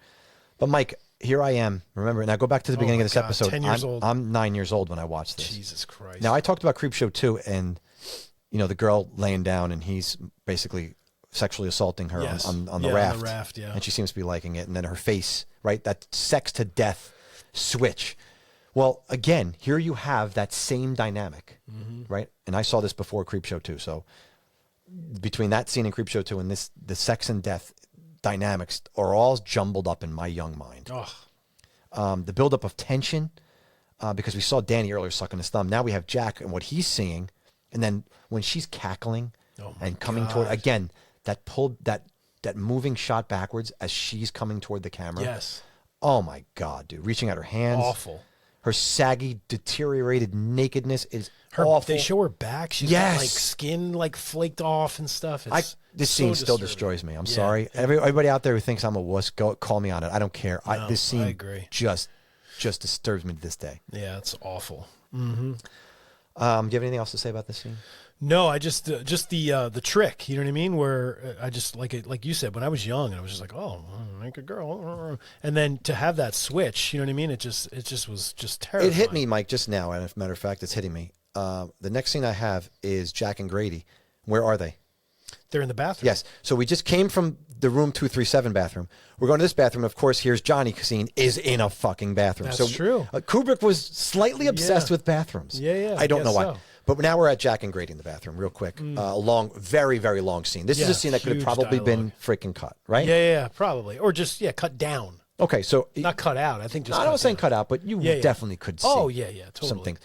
But, Mike, here I am. Remember, now go back to the beginning my of this God, episode. 10 years old. I'm 9 years old when I watched this. Jesus Christ. Now, I talked about Creepshow 2 and, the girl laying down and he's basically sexually assaulting her Yes. on Yeah, the on raft. the raft, yeah. And she seems to be liking it. And then her face, right? That sex to death switch. Well, again, here you have that same dynamic, right? And I saw this before Creepshow 2. So between that scene in Creepshow 2 and the sex and death dynamics are all jumbled up in my young mind. The buildup of tension, because we saw Danny earlier sucking his thumb. Now we have Jack and what he's seeing. And then when she's cackling and coming toward, again, that moving shot backwards as she's coming toward the camera. Yes. Oh my God, dude. Reaching out her hands. Awful. Her saggy, deteriorated nakedness is Her, awful. They show her back. She's got like skin like flaked off and stuff. It's This so scene still disturbing. destroys me. I'm Yeah. sorry. Everybody out there who thinks I'm a wuss, call me on it. I don't care. No, This scene I agree. just disturbs me to this day. Yeah, it's awful. Do you have anything else to say about this scene? No, I just the trick, you know what I mean? Where I just like you said, when I was young, I was just like, oh, make a girl, and then to have that switch, you know what I mean? It just was just terrible. It hit me, Mike, just now. And as a matter of fact, it's hitting me. The next scene I have is Jack and Grady. Where are they? They're in the bathroom. Yes. So we just came from the room 237 bathroom. We're going to this bathroom. Of course, here's Johnny Cassine is in a fucking bathroom. That's so true. Kubrick was slightly obsessed with bathrooms. Yeah. I don't know guess why. so. But now we're at Jack and Grady in the bathroom, real quick. A long, very, very long scene. This is a scene that could have huge probably been dialogue. freaking cut, right? Yeah, probably. Or just, cut down. Okay, so Not cut out. I think just I cut was saying down. cut out, but you definitely could see. Oh, yeah, totally. Some things.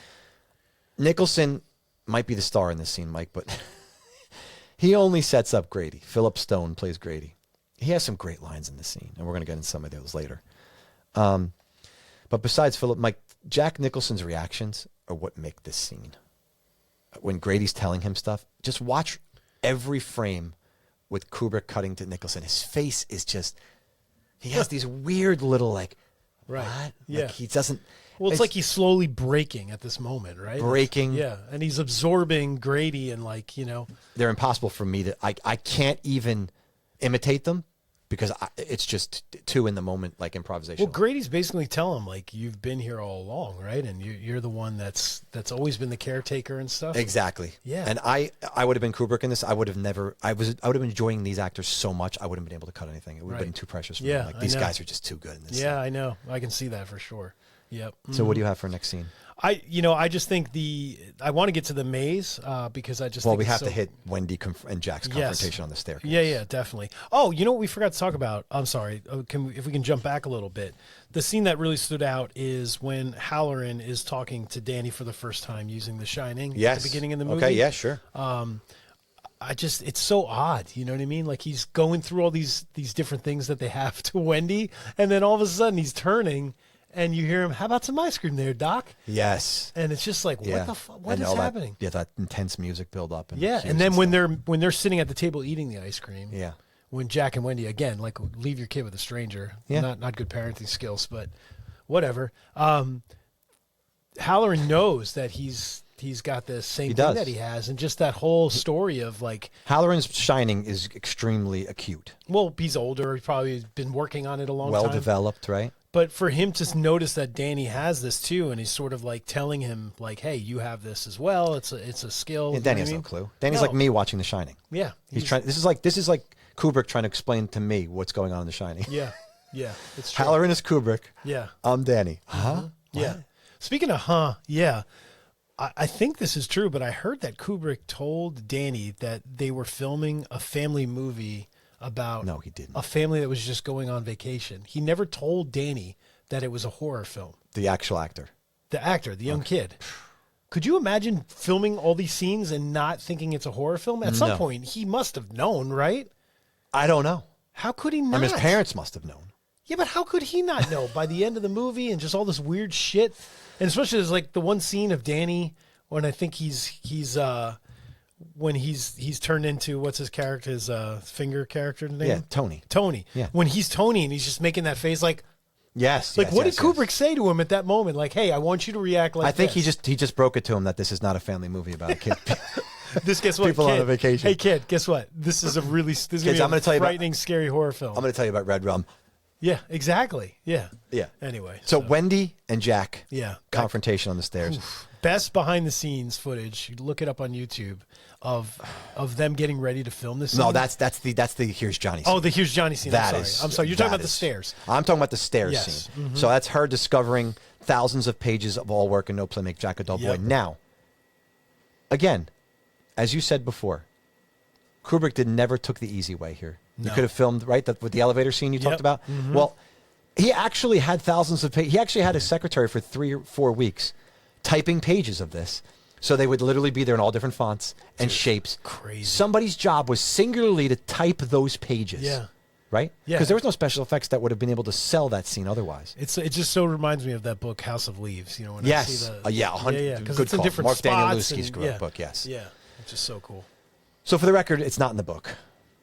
Nicholson might be the star in this scene, Mike, but he only sets up Grady. Philip Stone plays Grady. He has some great lines in this scene, and we're going to get into some of those later. But besides Philip, Mike, Jack Nicholson's reactions are what make this scene. When Grady's telling him stuff, just watch every frame with Kubrick cutting to Nicholson. His face is just, he has these weird little like, Right. what? Yeah. Like he doesn't. Well, it's like he's slowly breaking at this moment, right? Breaking. Yeah, and he's absorbing Grady and They're impossible for me to, I can't even imitate them because it's just too in the moment, like improvisation. Well, Grady's basically telling him like you've been here all along, right? And you're the one that's always been the caretaker and stuff. Exactly. Yeah. And I would have been Kubrick in this. I would have never. I would have been enjoying these actors so much. I wouldn't have been able to cut anything. It would have been too precious for me. Yeah, Like I these know. guys are just too good in this. Yeah, I know. I can see that for sure. Yep. So what do you have for next scene? I just think I want to get to the maze because I just Well, think we it's have so- to hit Wendy and Jack's confrontation on the staircase. Yeah, definitely. Oh, you know what we forgot to talk about? I'm sorry. If we can jump back a little bit. The scene that really stood out is when Halloran is talking to Danny for the first time using The Shining Yes. at the beginning of the movie. Okay. Yeah. Sure. It's so odd. You know what I mean? Like he's going through all these different things that they have to Wendy, and then all of a sudden he's turning, and you hear him, "How about some ice cream there, Doc?" Yes. And it's just like, Yeah. what the fuck? What And is all happening? that intense music build up. And Yeah, cues and then when stuff. they're sitting at the table eating the ice cream, Yeah. when Jack and Wendy again like leave your kid with a stranger, Yeah. not good parenting skills, but whatever. Halloran knows that he's got this same He thing does. that he has, and just that whole story of like, Halloran's Shining is extremely acute, well, he's older, he's probably been working on it a long well time. developed, right? But for him to notice that Danny has this too, and he's sort of like telling him like, "Hey, you have this as well. It's a skill." Yeah, you know Danny what has I no mean? clue. Danny's No. like me watching The Shining. Yeah, He's trying. This is like Kubrick trying to explain to me what's going on in The Shining. Yeah, it's true. Halloran is Kubrick. Yeah. I'm Danny. Huh? Yeah. Speaking of I think this is true, but I heard that Kubrick told Danny that they were filming a family movie about No, he didn't. a family that was just going on vacation. He never told Danny that it was a horror film. The actual actor. The actor, the young kid. Could you imagine filming all these scenes and not thinking it's a horror film? At some No. point, he must have known, right? I don't know. How could he not? I mean, his parents must have known. Yeah, but how could he not know by the end of the movie and just all this weird shit? And especially there's like the one scene of Danny when I think he's turned into what's his character, his finger character name? Yeah, Tony. Tony. Yeah. When he's Tony and he's just making that face like Yes. what yes, did Kubrick say to him at that moment? Like, hey, I want you to react like I think this. he just broke it to him that this is not a family movie about a kid. This guess what? people kid, on a vacation. Hey kid, guess what? This is a really Kids, I'm I'm gonna tell you about- frightening, scary horror film. I'm going to tell you about Red Rum. Yeah, exactly. Yeah. Yeah. Anyway. So Wendy and Jack. Yeah. Confrontation on the stairs. Best behind the scenes footage. You look it up on YouTube of them getting ready to film this. No, scene. that's the Here's Johnny scene. Oh, the Here's Johnny scene. That I'm is- sorry. I'm sorry. You're talking that about the is- stairs. I'm talking about the stairs Yes. scene. So that's her discovering thousands of pages of all work and no play make Jack a dull boy. Yep. Now, again, as you said before, Kubrick never took the easy way here. You No. could have filmed, right, with the elevator scene you talked Yep. about. Well, he actually had thousands of pages. He actually had a secretary for 3 or 4 weeks typing pages of this. So they would literally be there in all different fonts and shapes. crazy. Somebody's job was singularly to type those pages. Yeah. Right? Yeah. Because there was no special effects that would have been able to sell that scene otherwise. It just so reminds me of that book House of Leaves. You know when I Yes. see the Yeah, 100 because good it's in call. different Mark Daniel spots Lewski's and- book, yes. Yeah, it's just so cool. So for the record, it's not in the book.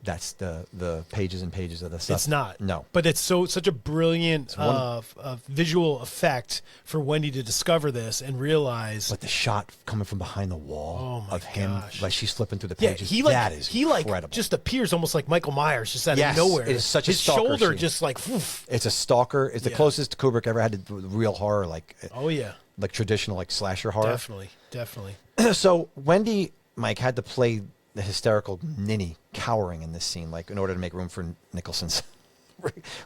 That's the pages and pages of the stuff. It's not. No. But it's such a brilliant visual effect for Wendy to discover this and realize. But the shot coming from behind the wall Oh my of him, gosh. like she's flipping through the Yeah, pages, he that is incredible. just appears almost like Michael Myers, just out Yes, of nowhere. it is such a His stalker shoulder scene. just like. Woof. It's a stalker. It's the Yeah. closest Kubrick ever had to real horror, like Oh yeah, traditional like slasher horror. definitely. So Wendy, Mike, had to play the hysterical ninny cowering in this scene, like in order to make room for Nicholson's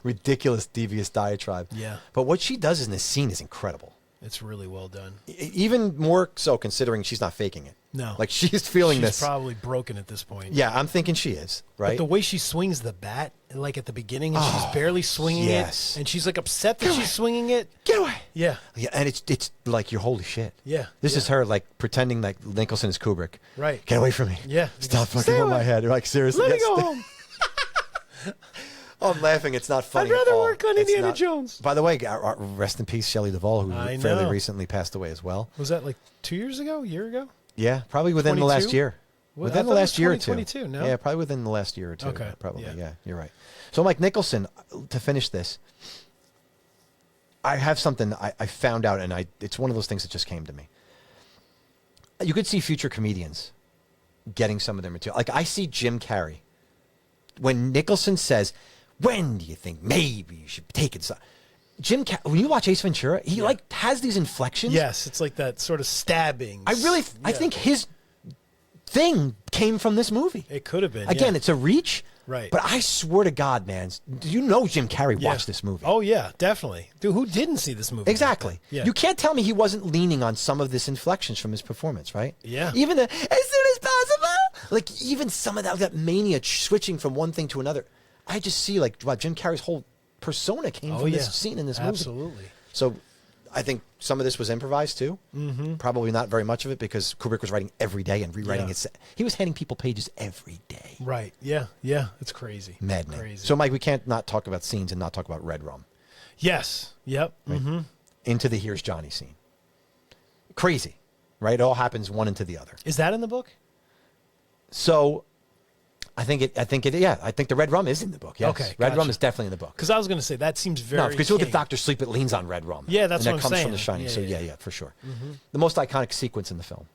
ridiculous, devious diatribe. Yeah. But what she does in this scene is incredible. It's really well done. Even more so considering she's not faking it. No. Like she's feeling this. She's probably broken at this point. Yeah, I'm thinking she is, right? But the way she swings the bat, like at the beginning, and she's barely swinging yes. it, and she's like upset that she's swinging it. Get away. Yeah. Yeah, and it's like you're holy shit. Yeah. This yeah. is her like pretending like Nicholson is Kubrick. Right. Get away from me. Yeah. Stop Stay fucking with away. my head. You're like, seriously. Let me yes. go home. Oh, I'm laughing. It's not funny. I'd rather at all. work on It's Indiana not- Jones. By the way, rest in peace, Shelley Duvall, who I fairly know. recently passed away as well. Was that like 2 years ago? A year ago? Yeah, probably within the 22? last year. Well, Within I the thought it last was year or two. 2022, no? Yeah, probably within the last year or two. Okay, Probably. yeah. Yeah, you're right. So, Mike Nicholson, to finish this, I have something I found out, and it's one of those things that just came to me. You could see future comedians getting some of their material. Like I see Jim Carrey. When Nicholson says, when do you think maybe you should take it? Jim Carrey, when you watch Ace Ventura, he like has these inflections. Yes, it's like that sort of stabbing. I think his thing came from this movie. It could have been. Again, yeah. it's a reach. Right. But I swear to God, man, you know Jim Carrey watched this movie. Oh, yeah, definitely. Dude, who didn't see this movie? Exactly. Like that? Yeah. You can't tell me he wasn't leaning on some of this inflections from his performance, right? Yeah. Even the, as soon as possible. Like, even some of that mania switching from one thing to another. I just see, like, wow, Jim Carrey's whole persona came from this scene in this movie. Absolutely. So I think some of this was improvised, too. Mm-hmm. Probably not very much of it because Kubrick was writing every day and rewriting it. He was handing people pages every day. Right. Yeah. Yeah. It's crazy. Maddening. Crazy. So, Mike, we can't not talk about scenes and not talk about Red Rum. Yes. Yep. Right? Mm-hmm. Into the Here's Johnny scene. Crazy, right? It all happens one into the other. Is that in the book? So, I think the Red Rum is in the book. Yes. Okay, Red Rum gotcha. is definitely in the book. Because I was going to say that seems very. No, because you look at King. Dr. Sleep, it leans on Red Rum. Yeah, that's and what that I'm comes saying. from The Shining. Yeah, So yeah. for sure. Mm-hmm. The most iconic sequence in the film.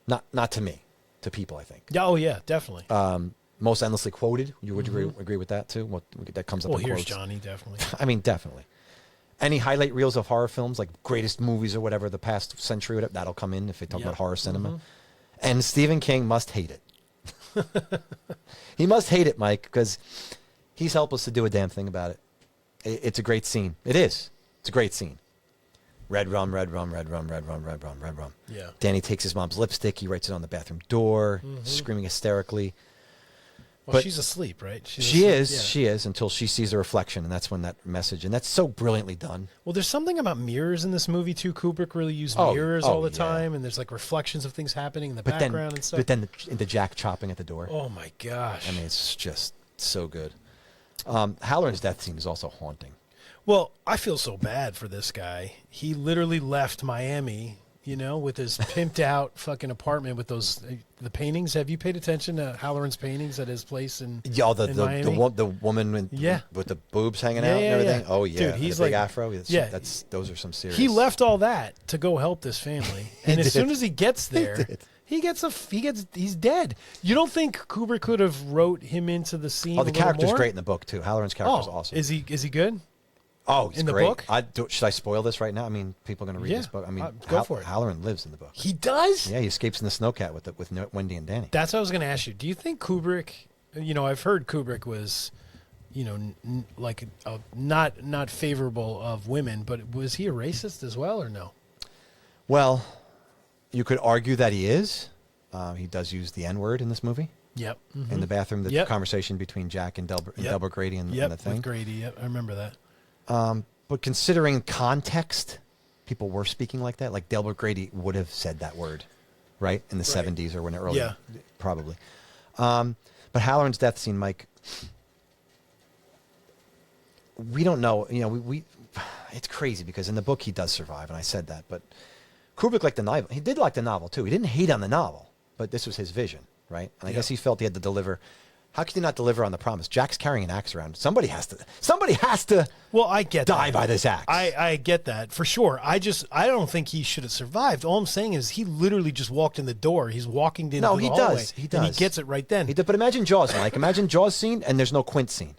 Not to me, to people, I think. Yeah, oh, yeah, definitely. Most endlessly quoted. You would agree with that too? That comes up well, in here's quotes. Johnny, definitely. I mean, definitely. Any highlight reels of horror films, like greatest movies or whatever, the past century, whatever, that'll come in if they talk about horror cinema. And Stephen King must hate it. He must hate it, Mike, because he's helpless to do a damn thing about it. It's a great scene. It is. It's a great scene. Red rum, red rum, red rum, red rum, red rum, red rum. Yeah. Danny takes his mom's lipstick. He writes it on the bathroom door, screaming hysterically. Well, But- she's asleep, right? She's She asleep, is. yeah. She is until she sees a reflection, and that's when that message. And that's so brilliantly done. Well, there's something about mirrors in this movie too. Kubrick really used Oh, mirrors oh, all the yeah. time, and there's like reflections of things happening in the But background and stuff. But then the Jack chopping at the door. Oh my gosh! I mean, it's just so good. Halloran's death scene is also haunting. Well, I feel so bad for this guy. He literally left Miami, with his pimped out fucking apartment with those the paintings. Have you paid attention to Halloran's paintings at his place in Yeah, in Miami? the woman with the boobs hanging out and yeah, everything. yeah. Oh yeah, Dude, and he's the big like- afro. yeah. Those are some serious. He left all that to go help this family, and as did. soon as he gets there, did. he's dead. You don't think Kubrick could have wrote him into the scene? Oh, a the little character's more? great in the book too. Halloran's character's Oh, awesome. is he good? Oh, he's in the great. book? Should I spoil this right now? I mean, people are going to read Yeah, this book. I mean, go for it. Halloran lives in the book. He does. Yeah, he escapes in the snowcat with Wendy and Danny. That's what I was going to ask you. Do you think Kubrick? I've heard Kubrick was, not favorable of women, but was he a racist as well or no? Well, you could argue that he is. He does use the N-word in this movie. Yep. In the bathroom, the Yep. conversation between Jack and Delbert Grady and Yep. the thing. With Grady. Yep. I remember that. But considering context, people were speaking like that. Like Delbert Grady would have said that word, right? In the 70s or when early, Yeah. probably. But Halloran's death scene, Mike, we don't know. We it's crazy because in the book he does survive, and I said that. But Kubrick liked the novel. He did like the novel, too. He didn't hate on the novel, but this was his vision, right? And I guess he felt he had to deliver. How could he not deliver on the promise? Jack's carrying an axe around. Somebody has to Well, I get die that. by this axe. I get that for sure. I don't think he should have survived. All I'm saying is he literally just walked in the door. He's walking into No, the he hallway. does. He And does. he gets it right then. He did, but imagine Jaws, Mike. Imagine Jaws scene, and there's no Quint scene.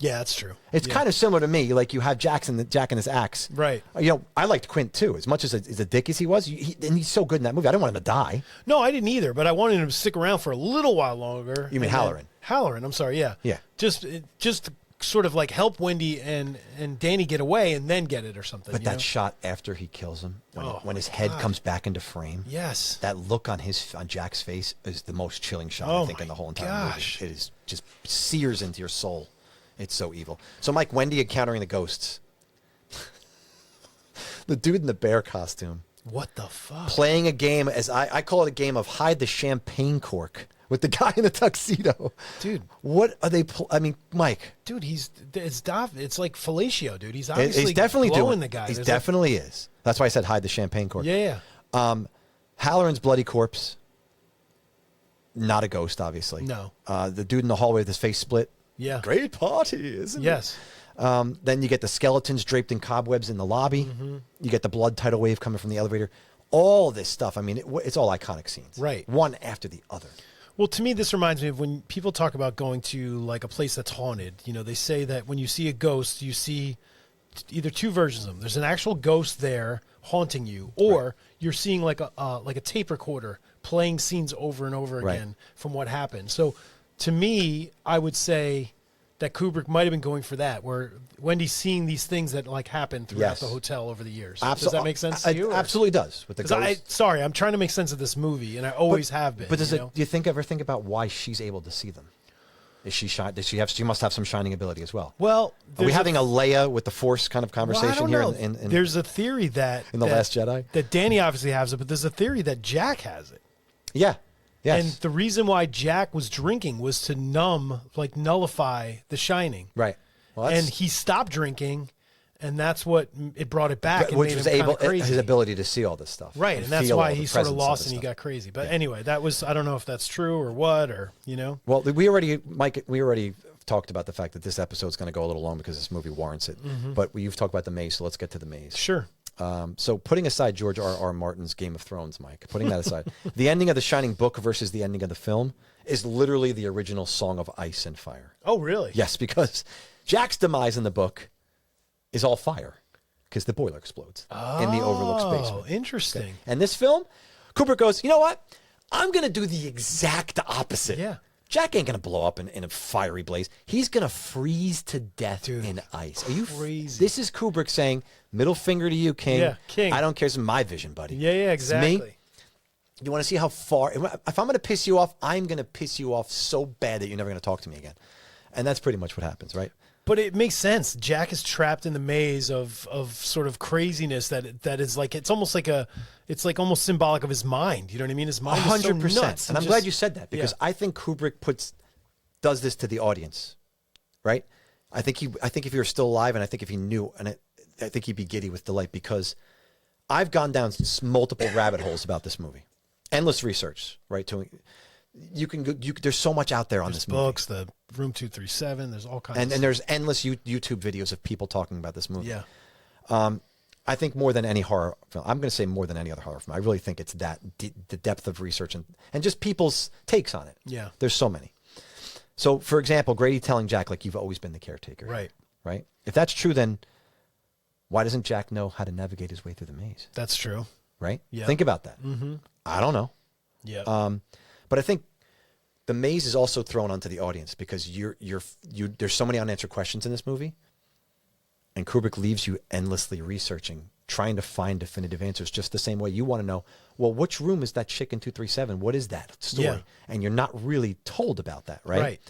Yeah, that's true. It's kind of similar to me. Like you have Jack and his axe. Right. I liked Quint too. As much as a dick as he was, and he's so good in that movie. I didn't want him to die. No, I didn't either, but I wanted him to stick around for a little while longer. You mean And then- Halloran? Halloran, I'm sorry, yeah. Yeah. Just sort of like help Wendy and Danny get away and then get it or something. But you that know? shot after he kills him, Oh, when his my head God. comes back into frame, Yes. that look on Jack's face is the most chilling shot Oh I think in the whole entire gosh. movie. It is just sears into your soul. It's so evil. So Mike, Wendy encountering the ghosts. The dude in the bear costume What the fuck? playing a game, as I call it, a game of hide the champagne cork with the guy in the tuxedo. Dude. What are they? I mean, Mike. Dude, it's like fellatio, dude. He's obviously He's definitely blowing doing the guy. He There's definitely is. That's why I said hide the champagne cork. yeah, yeah. Halloran's bloody corpse. Not a ghost, obviously. No. The dude in the hallway with his face split. Yeah. Great party, isn't it? Yes. Then you get the skeletons draped in cobwebs in the lobby. Mm-hmm. You get the blood tidal wave coming from the elevator. All this stuff. I mean, it's all iconic scenes. Right. One after the other. Well, to me, this reminds me of when people talk about going to like a place that's haunted. You know, they say that when you see a ghost, you see either two versions of them. There's an actual ghost there haunting you, or you're seeing like a tape recorder playing scenes over and over Right. again from what happened. So, to me, I would say that Kubrick might have been going for that, where Wendy's seeing these things that like happened throughout Yes. the hotel over the years. Absol- Does that make sense to you? It or- absolutely does. With the 'Cause ghost. sorry, I'm trying to make sense of this movie, and I always have been. But does you it? know? Do you ever think about why she's able to see them? Is she shy? Does she have? She must have some shining ability as well. Well, Are we there's having a Leia with the Force kind of Well, I conversation don't here? know. In There's a theory that in The that- Last Jedi? that Danny obviously has it, but there's a theory that Jack has it. yeah, yes, And the reason why Jack was drinking was to nullify The Shining. right. Well, And he stopped drinking, and that's what it brought it back. And which made was him kinda able crazy. his ability to see all this stuff, Right, and that's feel why all the he sort of presence of lost this and he stuff. got crazy. But anyway, that was, I don't know if that's true or what, or, you know. Well, we already talked about the fact that this episode's going to go a little long because this movie warrants it. But you've talked about the maze, so let's get to the maze. Sure. So putting aside George R.R. Martin's Game of Thrones, Mike, putting that aside, the ending of The Shining book versus the ending of the film is literally the original Song of Ice and Fire. Oh, really? Yes, because Jack's demise in the book is all fire because the boiler explodes in the overlooked basement. Oh, interesting. And this film, Kubrick goes, you know what? I'm going to do the exact opposite. Yeah. Jack ain't going to blow up in a fiery blaze. He's going to freeze to death in ice. Are you crazy. This is Kubrick saying, middle finger to you, King. Yeah, King. I don't care. It's my vision, buddy. Yeah, yeah, It's me. exactly. You want to see how far? If I'm going to piss you off, I'm going to piss you off so bad that you're never going to talk to me again. And that's pretty much what happens, right? But it makes sense. Jack is trapped in the maze of sort of craziness that is like, it's almost like it's like almost symbolic of his mind. You know what I mean? His mind is so 100%. nuts. And I'm just- glad you said that because yeah. I think Kubrick does this to the audience, right? I think if he were still alive, and I think if he knew, I think he'd be giddy with delight because I've gone down multiple rabbit holes about this movie, endless research, right? There's so much out there on There's this movie. books, the Room 237, there's all kinds And of there's endless YouTube videos of people talking about this movie. Yeah. I think more than any horror film, I'm going to say more than any other horror film. I really think it's the depth of research and just people's takes on it. Yeah. There's so many. So, for example, Grady telling Jack, like, you've always been the caretaker. Right. Right? If that's true, then why doesn't Jack know how to navigate his way through the maze? That's true. Right? Yeah. Think about that. Mm-hmm. I don't know. Yeah. But I think the maze is also thrown onto the audience because there's so many unanswered questions in this movie, and Kubrick leaves you endlessly researching, trying to find definitive answers. Just the same way you want to know, well, which room is that chick in 237? What is that story? Yeah. And you're not really told about that, right? Right.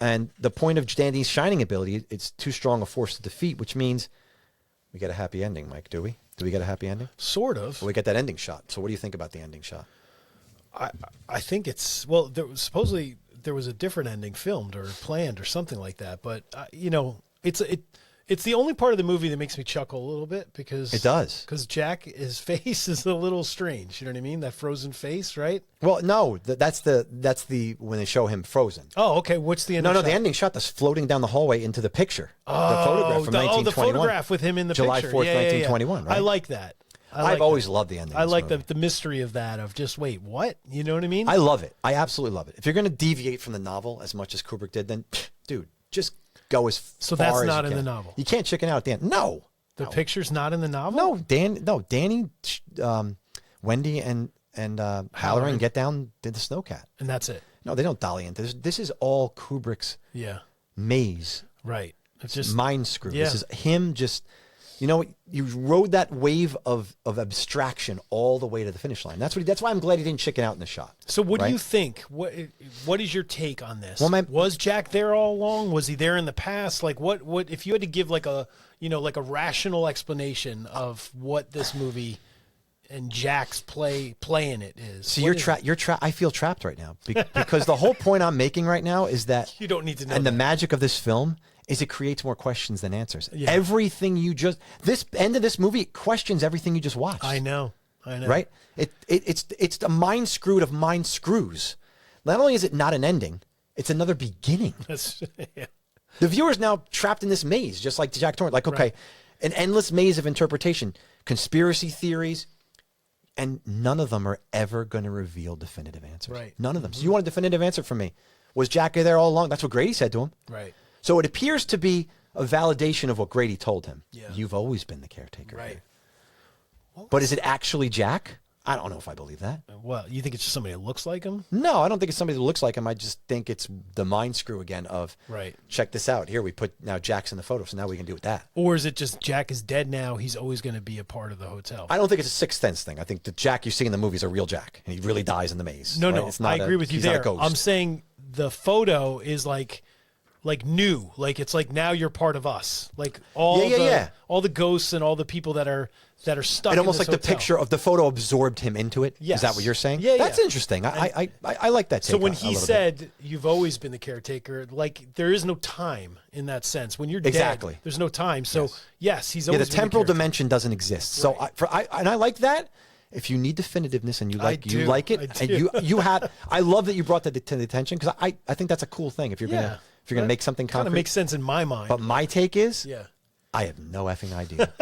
And the point of Danny's shining ability, it's too strong a force to defeat, which means we get a happy ending, Mike. Do we? Do we get a happy ending? Sort of. Well, we get that ending shot. So what do you think about the ending shot? I think it's, well, supposedly there was a different ending filmed or planned or something like that. But, you know, it's the only part of the movie that makes me chuckle a little bit because It does. Because Jack, his face is a little strange. You know what I mean? That frozen face, right? Well, no, that's the when they show him frozen. Oh, okay. What's the ending No, shot? the ending shot that's floating down the hallway into the picture. The photograph from the 1921. photograph with him in the July picture. 4th, Yeah, yeah, yeah. 1921, right? I like that. I've always loved the ending. I of this like movie. the mystery of that, of just, wait, what? You know what I mean? I love it. I absolutely love it. If you're going to deviate from the novel as much as Kubrick did, then, dude, just go as So far that's as not you in can. the novel? You can't chicken out at the end. No. The picture's not in the novel? No, Danny, Wendy, and Halloran get down to the snowcat. And that's it. No, they don't dolly in. This is all Kubrick's Yeah. maze Right. It's just mind screw. Yeah. This is him just, you know, you rode that wave of abstraction all the way to the finish line. That's why I'm glad he didn't chicken out in the shot. So what do right? you think? What is your take on this? Well, was Jack there all along? Was he there in the past? Like what if you had to give like a, you know, like a rational explanation of what this movie and Jack's play in it is? See, I feel trapped right now because the whole point I'm making right now is that You don't need to know And that. the magic of this film is it creates more questions than answers. Yeah. Everything this end of this movie questions everything you just watched. I know. Right? It's the mind screwed of mind screws. Not only is it not an ending, it's another beginning. That's, yeah. The viewer's now trapped in this maze, just like Jack Torrance. Like, okay, an endless maze of interpretation, conspiracy theories, and none of them are ever going to reveal definitive answers. Right. None of them. So you want a definitive answer from me. Was Jack there all along? That's what Grady said to him. Right. So it appears to be a validation of what Grady told him. Yeah. You've always been the caretaker. Right. here. But is it actually Jack? I don't know if I believe that. Well, you think it's just somebody that looks like him? No, I don't think it's somebody that looks like him. I just think it's the mind screw again of, Right. check this out. Here, we put now Jack's in the photo, so now we can do with that. Or is it just Jack is dead now? He's always going to be a part of the hotel. I don't think it's a Sixth Sense thing. I think the Jack you see in the movie is a real Jack, and he really dies in the maze. No, right? no, It's not I agree with you he's not a there. ghost. I'm saying the photo is like new, like it's like now you're part of us. Like all all the ghosts and all the people that are stuck. It almost in like this the hotel. picture of the photo absorbed him into it. Yes. Is that what you're saying? Yeah, That's yeah. interesting. I like that take. So when a he little bit. said you've always been the caretaker, like there is no time in that sense. When you're Exactly. dead, there's no time. So yes, he's yeah, always the been temporal caretaker. dimension doesn't exist. So I like that. If you need definitiveness and you like do. like it, I and do. you had, I love that you brought that to the attention because I think that's a cool thing. If you're gonna make something kind concrete, of makes sense in my mind. But my take is, yeah, I have no effing idea.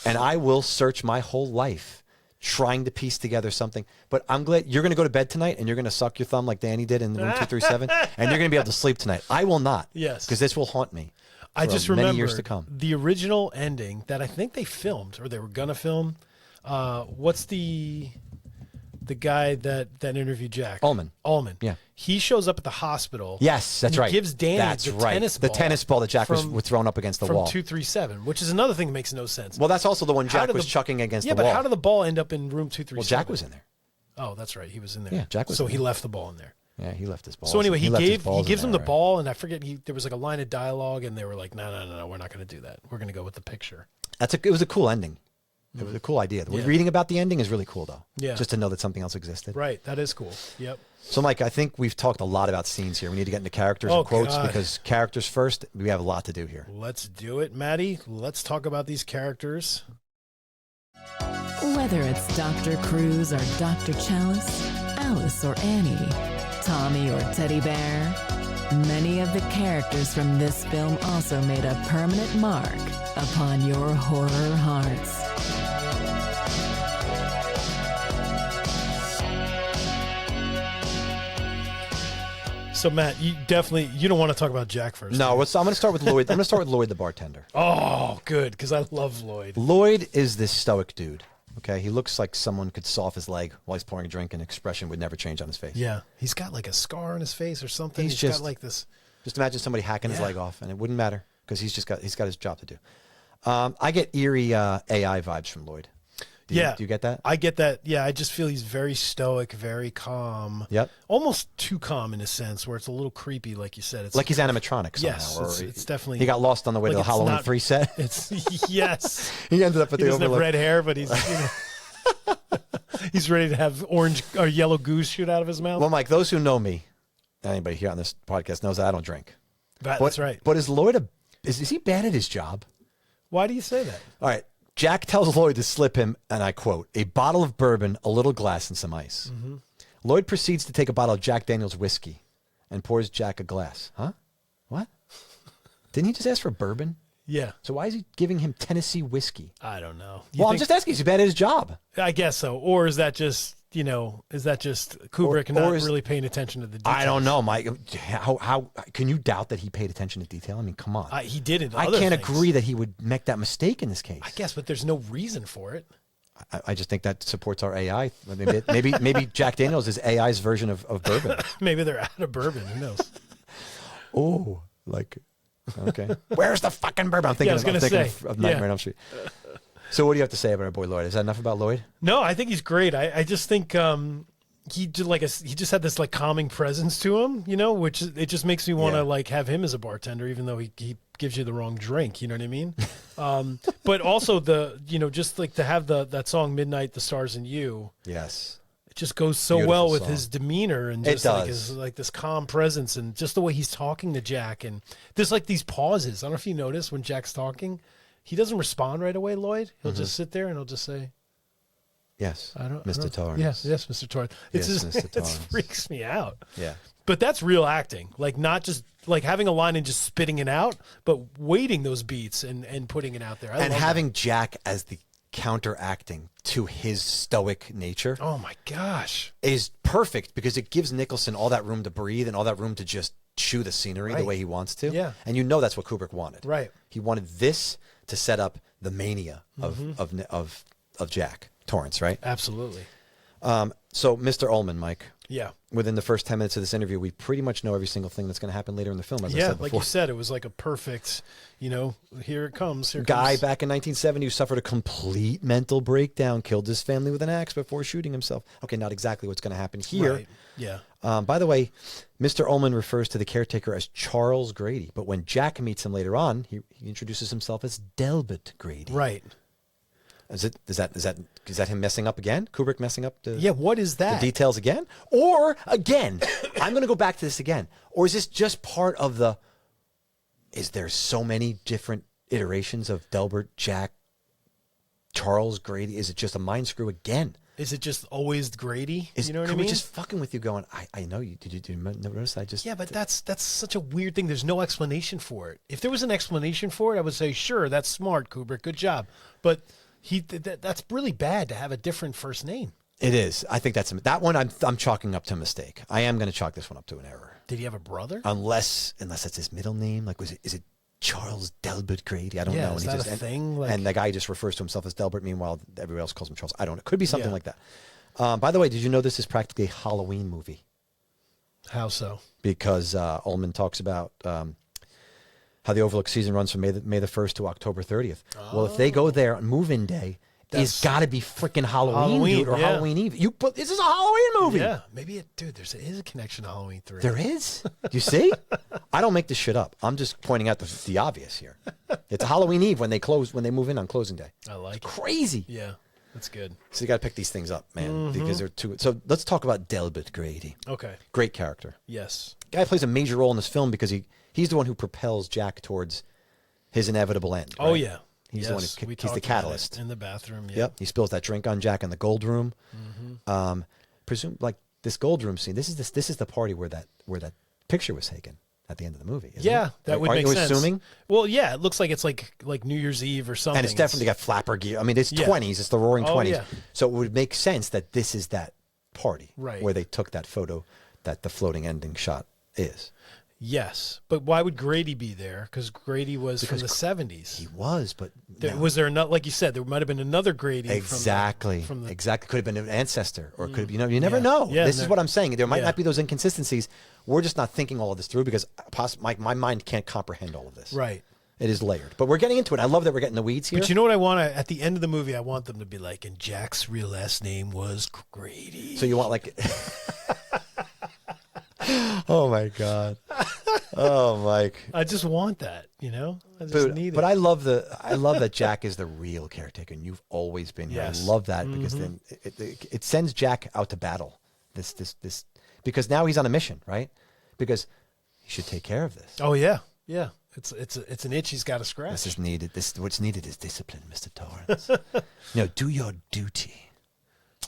And I will search my whole life trying to piece together something. But I'm glad you're going to go to bed tonight and you're going to suck your thumb like Danny did in room 237 and you're going to be able to sleep tonight. I will not. Yes. Because this will haunt me. I for just many remember years to come. the original ending that I think they filmed or they were gonna film. What's the guy that interviewed Jack? Allman. Yeah. He shows up at the hospital. Yes, that's and right. He gives Danny that's the right. tennis ball. The tennis ball that Jack was thrown up against the from wall. 237, which is another thing that makes no sense. Well, that's also the one How Jack did was chucking against the but wall. how did the ball end up in room 237? Well, Jack was in there. Oh, that's right. He was in there. Yeah, Jack was So in he there. left the ball in there. Yeah, he left his ball. So anyway, he left his gives balls in him there, the right. ball, and I forget there was like a line of dialogue, and they were like, no, we're not going to do that. We're going to go with the picture. It was a cool ending. It was a cool idea. Yeah. Reading about the ending is really cool, though. Yeah. Just to know that something else existed. Right. That is cool. Yep. So, Mike, I think we've talked a lot about scenes here. We need to get into characters Oh, and quotes God. because characters first, we have a lot to do here. Let's do it, Matty. Let's talk about these characters. Whether it's Dr. Cruz or Dr. Chalice, Alice or Annie, Tommy or Teddy Bear, many of the characters from this film also made a permanent mark upon your horror hearts. So, Matt, you don't want to talk about Jack first. No, do you? I'm going to start with Lloyd. I'm going to start with Lloyd the bartender. Oh, good, because I love Lloyd. Lloyd is this stoic dude. Okay, he looks like someone could saw off his leg while he's pouring a drink, and expression would never change on his face. Yeah, he's got like a scar on his face or something. He's He's just- got like this. Just imagine somebody hacking his Yeah. leg off, and it wouldn't matter because he's got his job to do. I get eerie AI vibes from Lloyd. Do you get that? I get that. Yeah, I just feel he's very stoic, very calm. Yep. Almost too calm in a sense, where it's a little creepy, like you said. It's Like he's animatronic somehow. Yes, or it's definitely. He got lost on the way like to the it's Halloween not- 3 set. It's yes. He ended up at He the doesn't have Overlook. red hair, but he's he's ready to have orange or yellow goose shoot out of his mouth. Well, Mike, those who know me, anybody here on this podcast knows that I don't drink. That's right. But is Lloyd is he bad at his job? Why do you say that? All right. Jack tells Lloyd to slip him, and I quote, a bottle of bourbon, a little glass, and some ice. Mm-hmm. Lloyd proceeds to take a bottle of Jack Daniel's whiskey and pours Jack a glass. Huh? What? Didn't he just ask for bourbon? Yeah, So why is he giving him Tennessee whiskey? I don't know. Well, I'm just asking. Is he bad at his job? I guess so. Or is that just Kubrick Or not is- really paying attention to the details? I don't know, Mike. How can you doubt that he paid attention to detail? I mean, come on. He did it. I can't agree that he would make that mistake in this case. I guess, but there's no reason for it. I just think that supports our AI. Maybe Jack Daniels is AI's version of bourbon. Maybe they're out of bourbon. Who knows? Oh, Like, okay. Where's the fucking bourbon? I'm thinking, I was gonna say, of Nightmare on Elm Street. So what do you have to say about our boy Lloyd? Is that enough about Lloyd? No, I think he's great. I just think he just had this like calming presence to him, you know, which it just makes me want to like have him as a bartender, even though he gives you the wrong drink. You know what I mean? But also just like to have that song "Midnight, the Stars and You." Yes. It just goes so Beautiful well with song. his demeanor and just like his like this calm presence and just the way he's talking to Jack, and there's like these pauses. I don't know if you notice when Jack's talking, he doesn't respond right away. Lloyd, he'll just sit there and he'll just say, Yes. Mr. Mr. Torrance. Yes, Mr. Torrance. It's Yes, just, Mr. it Torrance. freaks me out. Yeah. But that's real acting. Like not just like having a line and just spitting it out, but waiting those beats and putting it out there. I And love having Jack as the counteracting to his stoic nature that. Oh my gosh. is perfect because it gives Nicholson all that room to breathe and all that room to just chew the scenery the Right. way he wants to. Yeah. And you know that's what Kubrick wanted. Right. He wanted this to set up the mania of Jack Torrance, right? Absolutely. So Mr. Ullman, Mike, Yeah. within the first 10 minutes of this interview, we pretty much know every single thing that's going to happen later in the film, as I Yeah, said before. like you said, it was like a perfect, here it comes. Here Guy comes. back in 1970 who suffered a complete mental breakdown, killed his family with an axe before shooting himself. Okay, not exactly what's going to happen here. Right. Yeah. By the way, Mr. Ullman refers to the caretaker as Charles Grady, but when Jack meets him later on, he introduces himself as Delbert Grady. Right. Is that him messing up again? Kubrick messing up the Yeah, what is the that? details again? Or again, I'm going to go back to this again. Or is this just part of the? Is there so many different iterations of Delbert, Jack, Charles Grady? Is it just a mind screw again? Is it just always Grady? Is You know what I Kubrick mean? just fucking with you going, I know you. Did you notice? I just. Yeah, but that's such a weird thing. There's no explanation for it. If there was an explanation for it, I would say, sure, that's smart, Kubrick, good job. But that's really bad to have a different first name. It is. I think that one. I'm chalking up to a mistake. I am going to chalk this one up to an error. Did he have a brother? Unless that's his middle name. Like, is it Charles Delbert Grady? I don't Yeah, know. is And that a thing? Like- and the guy just refers to himself as Delbert. Meanwhile, everybody else calls him Charles. I don't know. It could be something Yeah. like that. By the way, did you know this is practically a Halloween movie? How so? Because Ullman talks about how the Overlook season runs from May the 1st to October 30th. Well, if they go there on move-in day, it's got to be freaking Halloween, dude, or yeah. Halloween Eve. This is a Halloween movie. Yeah, maybe there is a connection to Halloween 3. There is. You see? I don't make this shit up. I'm just pointing out the obvious here. It's Halloween Eve when they move in on closing day. I like it. Crazy. Yeah, that's good. So you got to pick these things up, man, because they're too. So let's talk about Delbert Grady. Okay. Great character. Yes. Guy plays a major role in this film because he's the one who propels Jack towards his inevitable end. Oh right? yeah. He's the one who we he's the talked about catalyst. it in the bathroom. Yeah. Yep. He spills that drink on Jack in the gold room. Presume like this gold room scene. This is the party where that picture was taken at the end of the movie. Isn't Yeah, it? that would Aren't make you sense. assuming? Well, yeah, it looks like it's like New Year's Eve or something. And it's definitely got flapper gear. I mean, it's Yeah. 20s. It's the roaring Oh, 20s. yeah. So it would make sense that this is that party Right. where they took that photo that the floating ending shot is. Yes, but why would Grady be there? Because Grady was from the 70s. He was, but no. Was there not, like you said, there might have been another Grady. Exactly. From the Exactly. Could have been an ancestor, or could have, you never Yeah. know. Yeah, This is what I'm saying. There might yeah. not be those inconsistencies. We're just not thinking all of this through because my mind can't comprehend all of this. Right. It is layered, but we're getting into it. I love that we're getting the weeds here. But you know what I want at the end of the movie? I want them to be like, and Jack's real last name was Grady. So you want like, oh my God, oh Mike. I just want that, I just need it. But I love that Jack is the real caretaker, and you've always been here. Yes. I love that because then it sends Jack out to battle. This because now he's on a mission, right? Because he should take care of this. Oh yeah, yeah. It's an itch he's got to scratch. This is needed. What's needed is discipline, Mr. Torrance. Do your duty.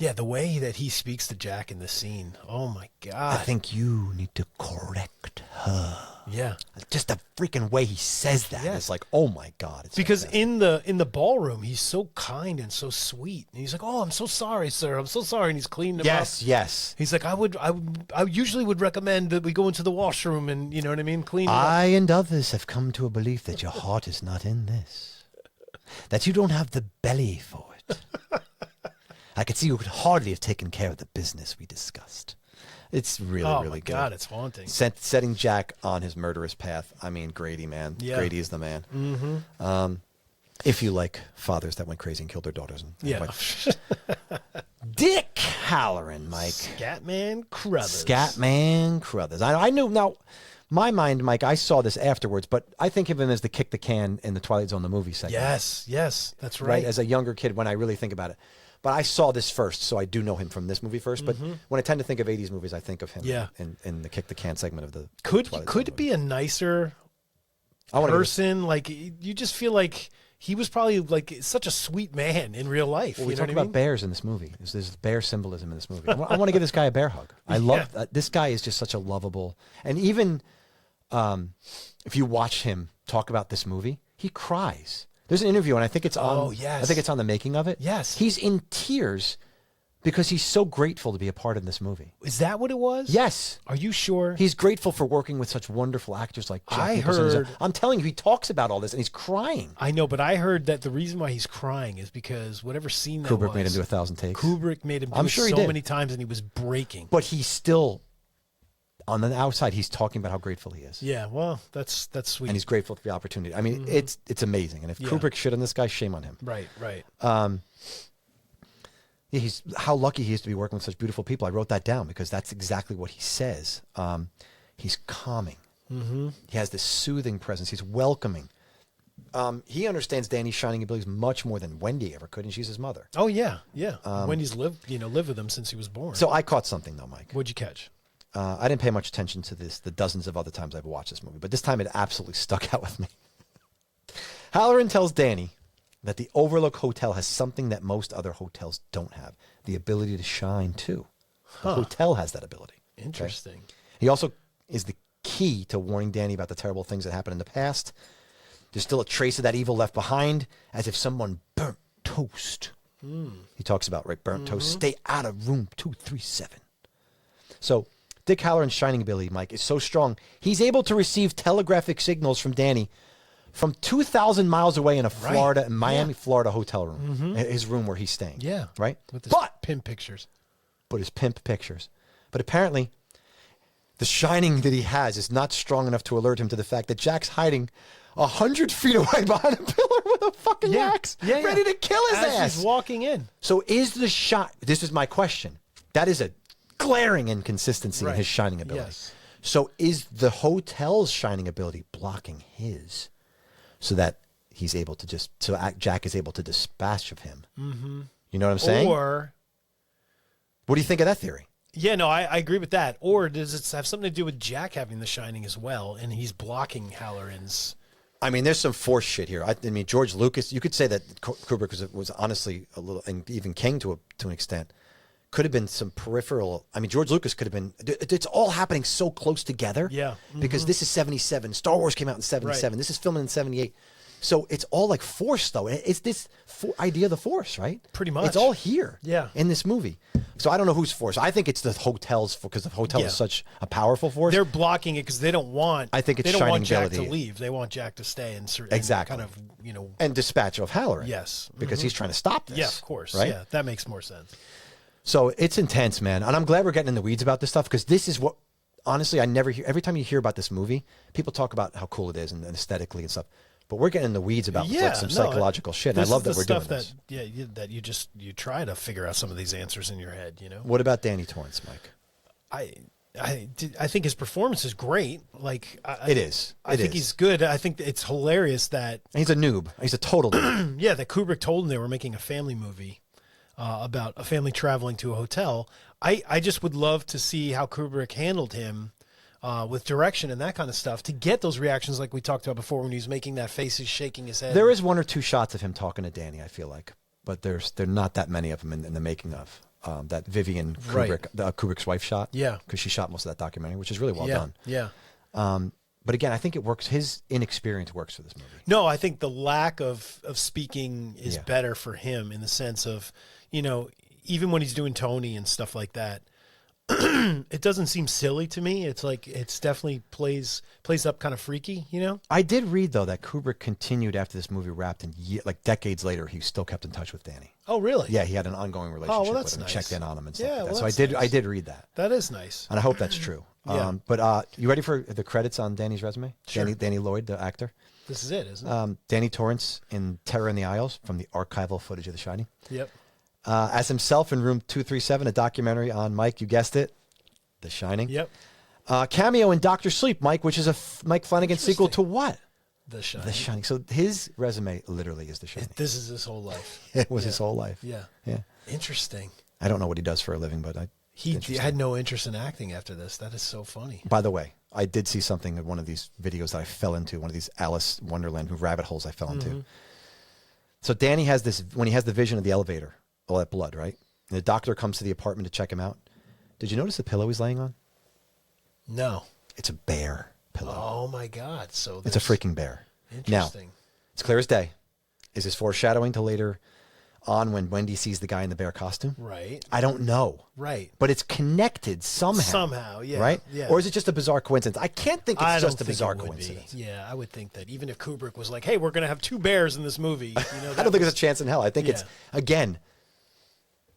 Yeah, the way that he speaks to Jack in the scene. Oh my God. I think you need to correct her. Yeah. Just the freaking way he says that. Yeah. It's like, oh my God. It's Because fantastic. in the ballroom, he's so kind and so sweet. And he's like, "Oh, I'm so sorry, sir. I'm so sorry." And he's cleaning him up. Yes. He's like, I usually would recommend that we go into the washroom and, you know what I mean, clean him up. I and others have come to a belief that your heart is not in this. That you don't have the belly for it. I could see you could hardly have taken care of the business we discussed. It's really, Oh really my good. God, it's haunting. Setting Jack on his murderous path. I mean, Grady, man. Yeah. Grady is the man. Mm-hmm. If you like fathers that went crazy and killed their daughters. And Yeah. Dick Halloran, Mike. Scatman Crothers. Scatman Crothers. I knew. Now, my mind, Mike, I saw this afterwards, but I think of him as the kick the can in the Twilight Zone, the movie segment. Yes, that's Right? right. As a younger kid, when I really think about it. But I saw this first, so I do know him from this movie first. But when I tend to think of 80s movies, I think of him Yeah. in the kick the can segment of the Could Twilight Zone it be a nicer I wanna give this- person? Like, you just feel like he was probably like such a sweet man in real life. Well, we you know talk what I about mean? bears in this movie. There's bear symbolism in this movie. I want to give this guy a bear hug. I love this guy is just such a lovable. And even if you watch him talk about this movie, he cries. There's an interview, and I think it's on. Oh, yes. I think it's on the making of it. Yes. He's in tears because he's so grateful to be a part of this movie. Is that what it was? Yes. Are you sure? He's grateful for working with such wonderful actors like Jack I Nicholson. heard- I'm telling you, he talks about all this, and he's crying. I know, but I heard that the reason why he's crying is because whatever scene that Kubrick was, made him do 1,000 takes. Kubrick made him do I'm it sure he so did. many times, and he was breaking. But he's still, on the outside, he's talking about how grateful he is. Yeah, well, that's sweet. And he's grateful for the opportunity. I mean, it's amazing. And if Yeah. Kubrick shit on this guy, shame on him. right. Yeah, he's how lucky he is to be working with such beautiful people. I wrote that down because that's exactly what he says. He's calming. Mm-hmm. He has this soothing presence. He's welcoming. He understands Danny's shining abilities much more than Wendy ever could, and she's his mother. Oh yeah. Wendy's lived with him since he was born. So I caught something though, Mike. What'd you catch? I didn't pay much attention to this the dozens of other times I've watched this movie, but this time it absolutely stuck out with me. Halloran tells Danny that the Overlook Hotel has something that most other hotels don't have, the ability to shine too. The hotel has that ability. okay? Interesting. He also is the key to warning Danny about the terrible things that happened in the past. There's still a trace of that evil left behind, as if someone burnt toast. He talks about, right, burnt toast. Stay out of room 237. So Dick Halloran's shining ability, Mike, is so strong, he's able to receive telegraphic signals from Danny from 2,000 miles away in a Florida, Miami, Florida hotel room, his room where he's staying. Yeah. Right? With his pimp pictures. But his pimp pictures. But apparently, the shining that he has is not strong enough to alert him to the fact that Jack's hiding 100 feet away behind a pillar with a fucking axe, ready to kill his As ass. he's walking in. So is the shot, this is my question. That is a glaring inconsistency in his shining ability. Yes. So is the hotel's shining ability blocking his so that he's able to Jack is able to dispatch of him? Mm-hmm. You know what I'm saying? Or, What do you think of that theory? yeah, no, I agree with that. Or does it have something to do with Jack having the shining as well, and he's blocking Halloran's? I mean, there's some force shit here. I mean, George Lucas, you could say that Kubrick was honestly a little, and even King to an extent, could have been some peripheral. I mean, George Lucas could have been. It's all happening so close together. Yeah. Because this is 77. Star Wars came out in 77. Right. This is filmed in 78. So it's all like force, though. It's this idea of the force, right? Pretty much. It's all here. Yeah. In this movie. So I don't know whose force. I think it's the hotel's, because the hotel Yeah. is such a powerful force. They're blocking it because they don't want. I think it's they don't want shining Jack ability. to leave. They want Jack to stay and Exactly. kind of and dispatch of Halloran. Yes. Because he's trying to stop this. Yeah, of course. Right? Yeah, that makes more sense. So it's intense, man. And I'm glad we're getting in the weeds about this stuff, because this is what, honestly, I never hear. Every time you hear about this movie, people talk about how cool it is and aesthetically and stuff. But we're getting in the weeds about like some psychological shit. And I this love is that we're the doing stuff this. that you try to figure out some of these answers in your head. What about Danny Torrance, Mike? I think his performance is great. Like It is. I think he's good. I think it's hilarious that And he's a noob. He's a total noob. yeah, that Kubrick told him they were making a family movie about a family traveling to a hotel. I just would love to see how Kubrick handled him with direction and that kind of stuff to get those reactions like we talked about before when he was making that face, he's shaking his head. There is one or two shots of him talking to Danny, I feel like. But there are not that many of them in the making of. That Vivian Kubrick, Kubrick's wife shot. Yeah. Because she shot most of that documentary, which is really well yeah, done. Yeah. But again, I think it works. His inexperience works for this movie. No, I think the lack of speaking is Yeah. better for him in the sense of, even when he's doing Tony and stuff like that, it doesn't seem silly to me. It's like it's definitely plays up kind of freaky, you know. I did read though that Kubrick continued after this movie wrapped, and like decades later, he still kept in touch with Danny. Oh, really? Yeah, he had an ongoing relationship that's with him, nice. checked in on him and stuff Yeah, like that. well, So that's I did read that, That is nice. and I hope that's true. Yeah. But you ready for the credits on Danny's resume? Sure. Danny Lloyd, the actor. This is it, isn't it? Danny Torrance in Terror in the Isles from the archival footage of The Shining. Yep. As himself in Room 237, a documentary on Mike. You guessed it, The Shining. Yep. Cameo in Doctor Sleep, Mike, which is a Mike Flanagan sequel to what? The Shining. The Shining. So his resume literally is The Shining. This is his whole life. It was his whole life. Yeah. Yeah. Interesting. I don't know what he does for a living, but He interesting. had no interest in acting after this. That is so funny. By the way, I did see something in one of these videos that I fell into, one of these Alice Wonderland rabbit holes I fell into. So Danny has this, when he has the vision of the elevator, all that blood, right? And the doctor comes to the apartment to check him out. Did you notice the pillow he's laying on? No. It's a bear pillow. Oh my God. So It's a freaking bear. interesting. Now, it's clear as day. Is this foreshadowing to later on when Wendy sees the guy in the bear costume? Right. I don't know. Right. But it's connected somehow. Somehow, yeah. Right? Yeah. Or is it just a bizarre coincidence? I can't think I it's don't just a think bizarre it would coincidence. be. Yeah, I would think that even if Kubrick was like, "Hey, we're going to have 2 bears in this movie," you know, I don't think there's a chance in hell. I think it's, Yeah. again,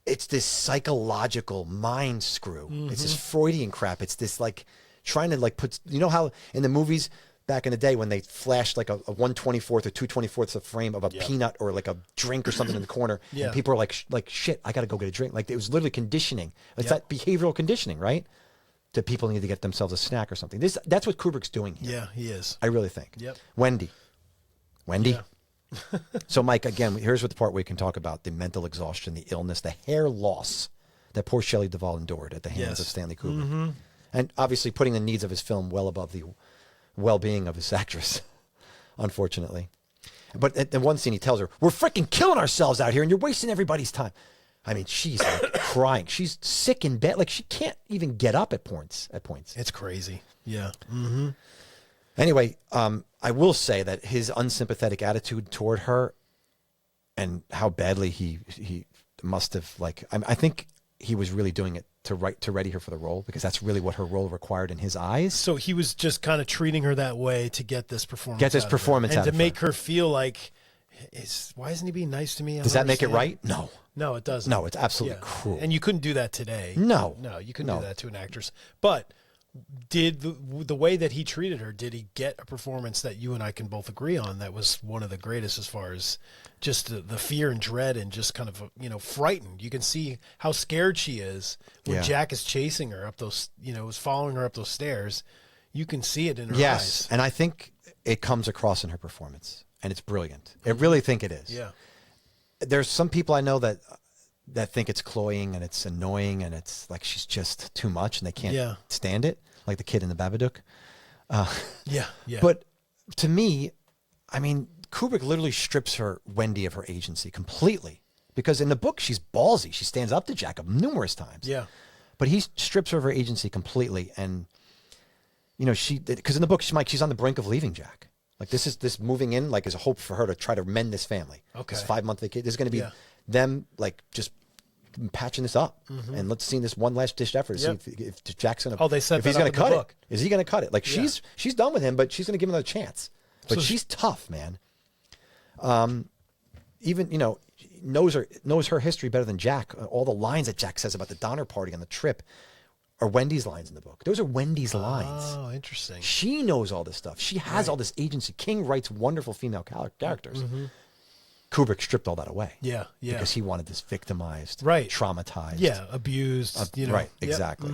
it's this psychological mind screw. It's this Freudian crap. It's this like trying to like put, you know how in the movies back in the day when they flashed like a 1/24 or 2/24 of frame of a peanut or like a drink or something in the corner, Yeah. and people are like shit, I got to go get a drink. Like it was literally conditioning. It's that behavioral conditioning, right? That people need to get themselves a snack or something. That's what Kubrick's doing here. Yeah, he is. I really think. Yep. Wendy. Yeah. So, Mike, again, here's what the part where we can talk about the mental exhaustion, the illness, the hair loss that poor Shelley Duvall endured at the hands of Stanley Kubrick. And obviously putting the needs of his film well above the well-being of his actress, unfortunately. But in one scene, he tells her, "We're freaking killing ourselves out here, and you're wasting everybody's time." I mean, she's like crying. She's sick in bed. Like, she can't even get up at points. It's crazy. Yeah. Anyway, I will say that his unsympathetic attitude toward her and how badly he must have, like, I think he was really doing it to ready her for the role, because that's really what her role required in his eyes. So he was just kind of treating her that way to get this performance. Get this out of her. performance and out to of make her. her feel like, why isn't he being nice to me? I Does don't that make it understand. right? No. No, it doesn't. No, it's absolutely cruel. And you couldn't do that today. No. No, you couldn't No. do that to an actress. But did the way that he treated her, did he get a performance that you and I can both agree on that was one of the greatest as far as just the fear and dread and just kind of, frightened? You can see how scared she is when Yeah. Jack is chasing her up those, is following her up those stairs. You can see it in her Yes, eyes. and I think it comes across in her performance, and it's brilliant. I really think it is. Yeah. There's some people I know that think it's cloying and it's annoying and it's like she's just too much and they can't stand it, like the kid in the Babadook. Yeah. But to me, I mean, Kubrick literally strips Wendy of her agency completely, because in the book she's ballsy. She stands up to Jack numerous times. Yeah. But he strips her of her agency completely, and because in the book she's on the brink of leaving Jack. Like this moving in like is a hope for her to try to mend this family. Okay. This 5-month vacation. This is going to be Yeah. them like just patching this up, and let's see this one last ditch effort to Yep. see if Jack's going to. Oh, they set if he's that up going in to the cut book. it. Is he going to cut it? Like Yeah. she's done with him, but she's going to give him another chance. But So she's tough, man. Even knows her history better than Jack. All the lines that Jack says about the Donner Party on the trip are Wendy's lines in the book. Those are Wendy's lines. Oh, interesting. She knows all this stuff. She has all this agency. King writes wonderful female characters. Kubrick stripped all that away. Yeah. Because he wanted this victimized, Right. traumatized. Yeah, abused. Right, Yep. exactly.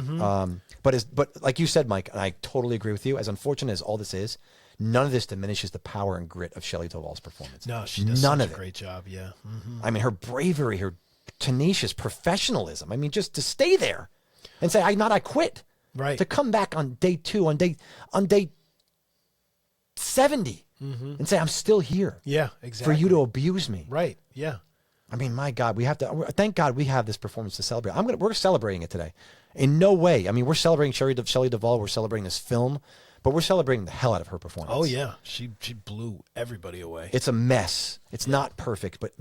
But like you said, Mike, and I totally agree with you, as unfortunate as all this is, none of this diminishes the power and grit of Shelley Duvall's performance. No, she does none such of a it. great job. Yeah. I mean, her bravery, her tenacious professionalism. I mean, just to stay there and say, I quit. Right. To come back on day 2, on day 70, and say, I'm still here. Yeah, For exactly. you to abuse me. Right. Yeah. I mean, my God, thank God we have this performance to celebrate. We're celebrating it today. In no way. I mean, we're celebrating Shelley Duvall. We're celebrating this film, but we're celebrating the hell out of her performance. Oh yeah, she blew everybody away. It's a mess. It's not perfect, but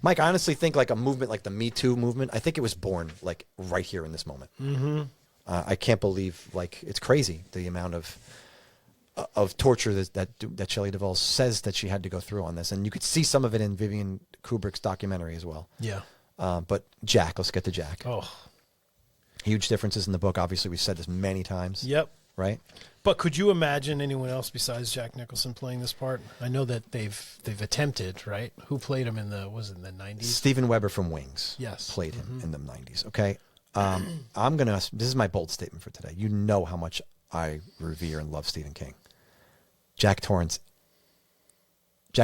Mike, I honestly think like a movement like the Me Too movement, I think it was born like right here in this moment. Mm-hmm. I can't believe, like, it's crazy the amount of torture that Shelley Duvall says that she had to go through on this. And you could see some of it in Vivian Kubrick's documentary as well. Yeah. But Jack, let's get to Jack. Oh. Huge differences in the book. Obviously, we've said this many times. Yep. Right? But could you imagine anyone else besides Jack Nicholson playing this part? I know that they've attempted, right? Who played him in the 90s? Steven Weber from Wings. Yes. Played him in the 90s. Okay. This is my bold statement for today. You know how much I revere and love Stephen King. Jack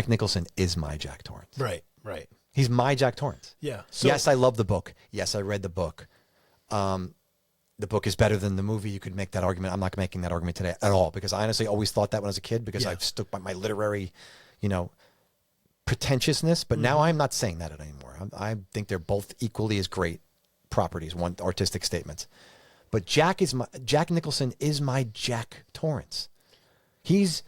Nicholson is my Jack Torrance. Right, right. He's my Jack Torrance. Yeah. So, yes, I love the book. Yes, I read the book. The book is better than the movie. You could make that argument. I'm not making that argument today at all because I honestly always thought that when I was a kid because I've stuck by my literary, pretentiousness. But now I'm not saying that anymore. I think they're both equally as great properties, one artistic statements. But Jack Nicholson is my Jack Torrance. He's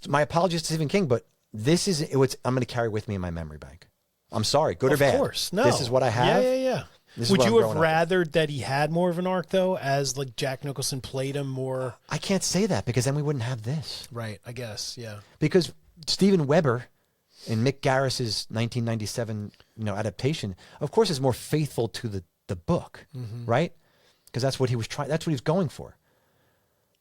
my apologies to Stephen King, but this is what I'm going to carry with me in my memory bank. I'm sorry, good or bad. Of course, no. This is what I have. Yeah. Would you have rathered that he had more of an arc, though, as like Jack Nicholson played him more? I can't say that because then we wouldn't have this. Right, I guess, yeah. Because Steven Weber in Mick Garris's 1997 adaptation, of course, is more faithful to the book, right? Because that's what he was trying. That's what he was going for.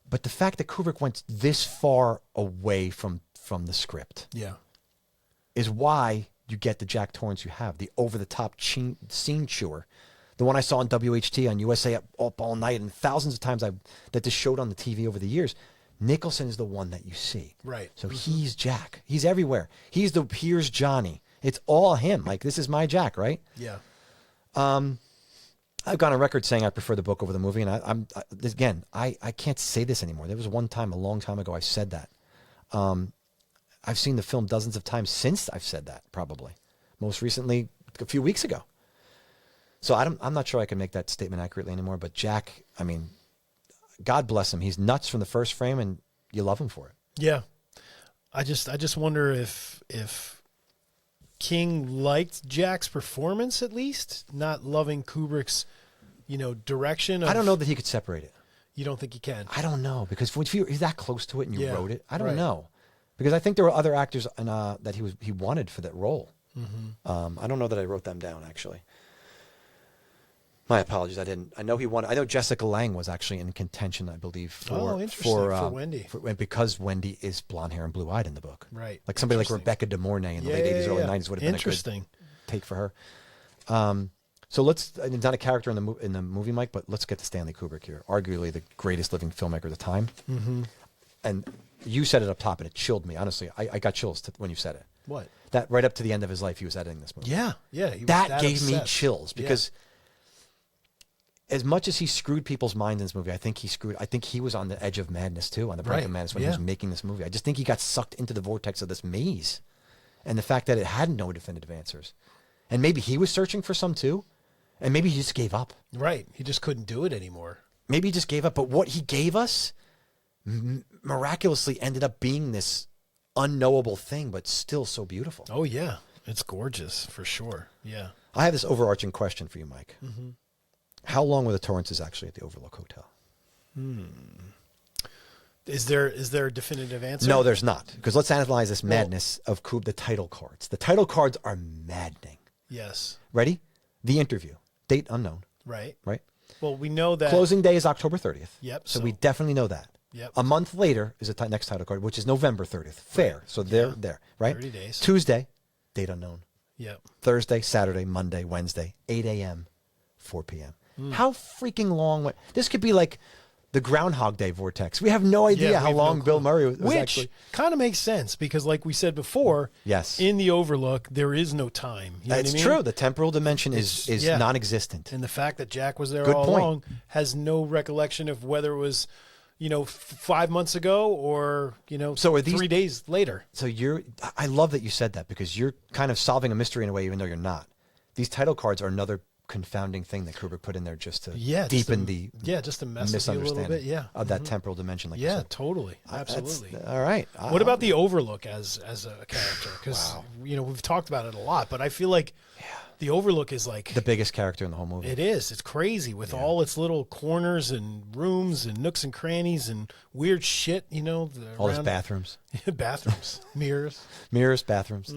But the fact that Kubrick went this far away from the script, is why you get the Jack Torrance you have, the over-the-top scene chewer. The one I saw on WHT on USA up all night, and thousands of times that this showed on the TV over the years. Nicholson is the one that you see. Right. So he's Jack. He's everywhere. Here's Johnny. It's all him. Like, this is my Jack, right? Yeah. I've gone on record saying I prefer the book over the movie, and I can't say this anymore. There was one time, a long time ago, I said that. I've seen the film dozens of times since I've said that, probably. Most recently, a few weeks ago. So I'm not sure I can make that statement accurately anymore, but Jack, I mean, God bless him. He's nuts from the first frame, and you love him for it. Yeah. I just wonder if King liked Jack's performance, at least, not loving Kubrick's, direction. I don't know that he could separate it. You don't think he can? I don't know, because if he's that close to it and you wrote it, I don't right. know. Because I think there were other actors that he wanted for that role. I don't know that I wrote them down, actually. My apologies, I didn't. I know he wanted. I know Jessica Lange was actually in contention, I believe, for Wendy. Because Wendy is blonde hair and blue eyed in the book, right? Like somebody like Rebecca De Mornay in the late '80s, early '90s would have been a good take for her. So it's not a character in the movie, Mike, but let's get to Stanley Kubrick here, arguably the greatest living filmmaker of the time. And you said it up top, and it chilled me. Honestly, I got chills when you said it. What? That right up to the end of his life, he was editing this movie. Yeah. That gave me chills because as much as he screwed people's minds in this movie, I think he was on the edge of madness too, on the brink of madness when he was making this movie. I just think he got sucked into the vortex of this maze, and the fact that it had no definitive answers, and maybe he was searching for some too, and maybe he just gave up. Right. He just couldn't do it anymore. Maybe he just gave up. But what he gave us miraculously ended up being this unknowable thing, but still so beautiful. Oh yeah, it's gorgeous for sure. Yeah. I have this overarching question for you, Mike. How long were the Torrances actually at the Overlook Hotel? Is there a definitive answer? No, there's not. Because let's analyze this madness of the title cards. The title cards are maddening. Yes. Ready? The interview. Date unknown. Right. Right? Well, we know that. Closing day is October 30th. Yep. So we definitely know that. Yep. A month later is the next title card, which is November 30th. Fair. Right. So they're there, right? 30 days. Tuesday, date unknown. Yep. Thursday, Saturday, Monday, Wednesday, 8 a.m., 4 p.m. How freaking long? This could be like the Groundhog Day vortex. We have no idea how long Bill Murray was actually. Which kind of makes sense because, like we said before, in the Overlook, there is no time. You know That's what I mean? true. The temporal dimension is non-existent. And the fact that Jack was there along has no recollection of whether it was, 5 months ago or, so are these, 3 days later. So I love that you said that because you're kind of solving a mystery in a way, even though you're not. These title cards are another confounding thing that Kubrick put in there just to Yeah, deepen the just to mess with you a little misunderstanding bit. Yeah, of that temporal dimension. Like you yeah, said. totally, That's- absolutely. all right. What about the Overlook as a character? Because we've talked about it a lot, but I feel like the Overlook is like the biggest character in the whole movie? it is. It's crazy with all its little corners and rooms and nooks and crannies and weird shit. All his bathrooms, bathrooms, mirrors. bathrooms.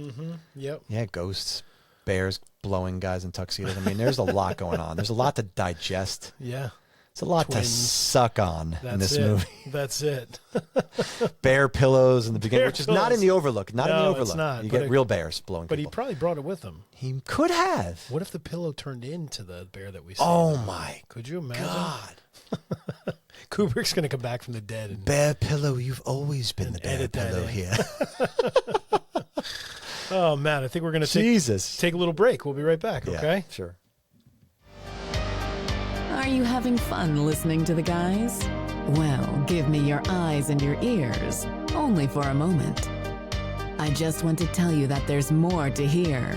Yep. Yeah, ghosts, bears blowing guys in tuxedos. I mean, there's a lot going on. There's a lot to digest. Yeah. It's a lot to Twins. suck on in this it. movie. That's it. Bear pillows in the beginning, Bear which is not in the Overlook. Not in the No, it's Overlook. not, You but get real bears blowing But he people. probably brought it with him. He could have. What if the pillow turned into the bear that we saw? Oh my Could you imagine? God. Kubrick's going to come back from the dead and Bear pillow, you've always been the bear edit that pillow in. here. oh man, I think we're going to Jesus. take a little break. We'll be right back. Yeah, Okay. sure. Are you having fun listening to the guys? Well, give me your eyes and your ears, only for a moment. I just want to tell you that there's more to hear.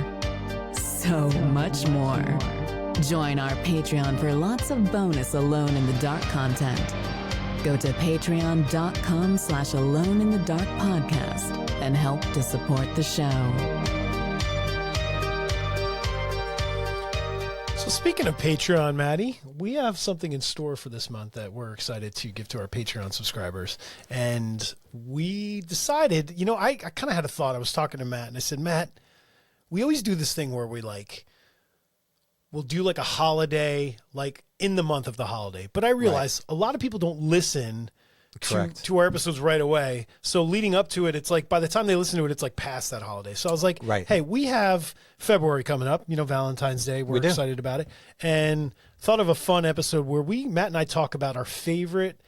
So much more. Join our Patreon for lots of bonus Alone in the Dark content. Go to patreon.com/Alone in the Dark podcast and help to support the show. So speaking of Patreon, Matty, we have something in store for this month that we're excited to give to our Patreon subscribers. And we decided, I kind of had a thought. I was talking to Matt and I said, Matt, we always do this thing where we'll do like a holiday, like in the month of the holiday. But I realize a lot of people don't listen to our episodes right away. So leading up to it, it's like by the time they listen to it, it's like past that holiday. So I was like, hey, we have February coming up, Valentine's Day. We're excited about it. And thought of a fun episode where Matt and I talk about our favorite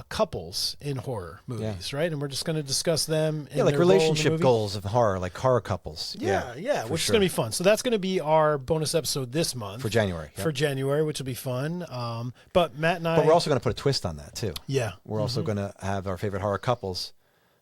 couples in horror movies, right? And we're just going to discuss them. Yeah, like relationship goals of horror, like horror couples. Yeah, which is going to be fun. So that's going to be our bonus episode this month. For January. For January, which will be fun. But Matt and I... But we're also going to put a twist on that, too. Yeah. We're also going to have our favorite horror couples,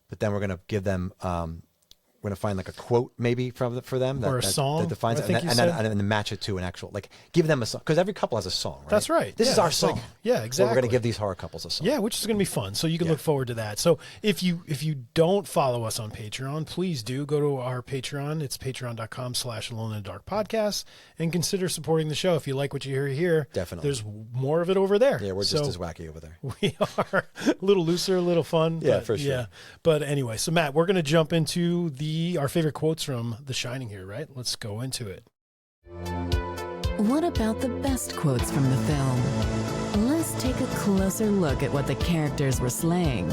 but then we're going to give them... we're going to find like a quote maybe for them. Or a song. That defines it. And then match it to an actual... Like, give them a song. Because every couple has a song, right? That's right. This is our song. Yeah, exactly. Well, we're going to give these horror couples a song. Yeah, which is going to be fun. So you can look forward to that. So if you don't follow us on Patreon, please do go to our Patreon. It's patreon.com/Alone in the Dark podcast and consider supporting the show. If you like what you hear here, definitely. There's more of it over there. Yeah, we're just as wacky over there. We are a little looser, a little fun. Yeah, but, for sure. Yeah. But anyway, so Matt, we're going to jump into our favorite quotes from The Shining here, right? Let's go into it. What about the best quotes from the film? Let's take a closer look at what the characters were saying.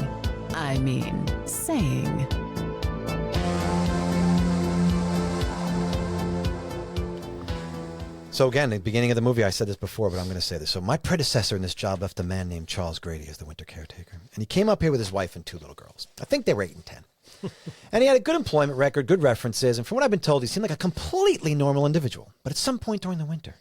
So again, at the beginning of the movie, I said this before, but I'm going to say this. So my predecessor in this job left a man named Charles Grady as the winter caretaker. And he came up here with his wife and 2 little girls. I think they were 8 and 10. And he had a good employment record, good references. And from what I've been told, he seemed like a completely normal individual. But at some point during the winter,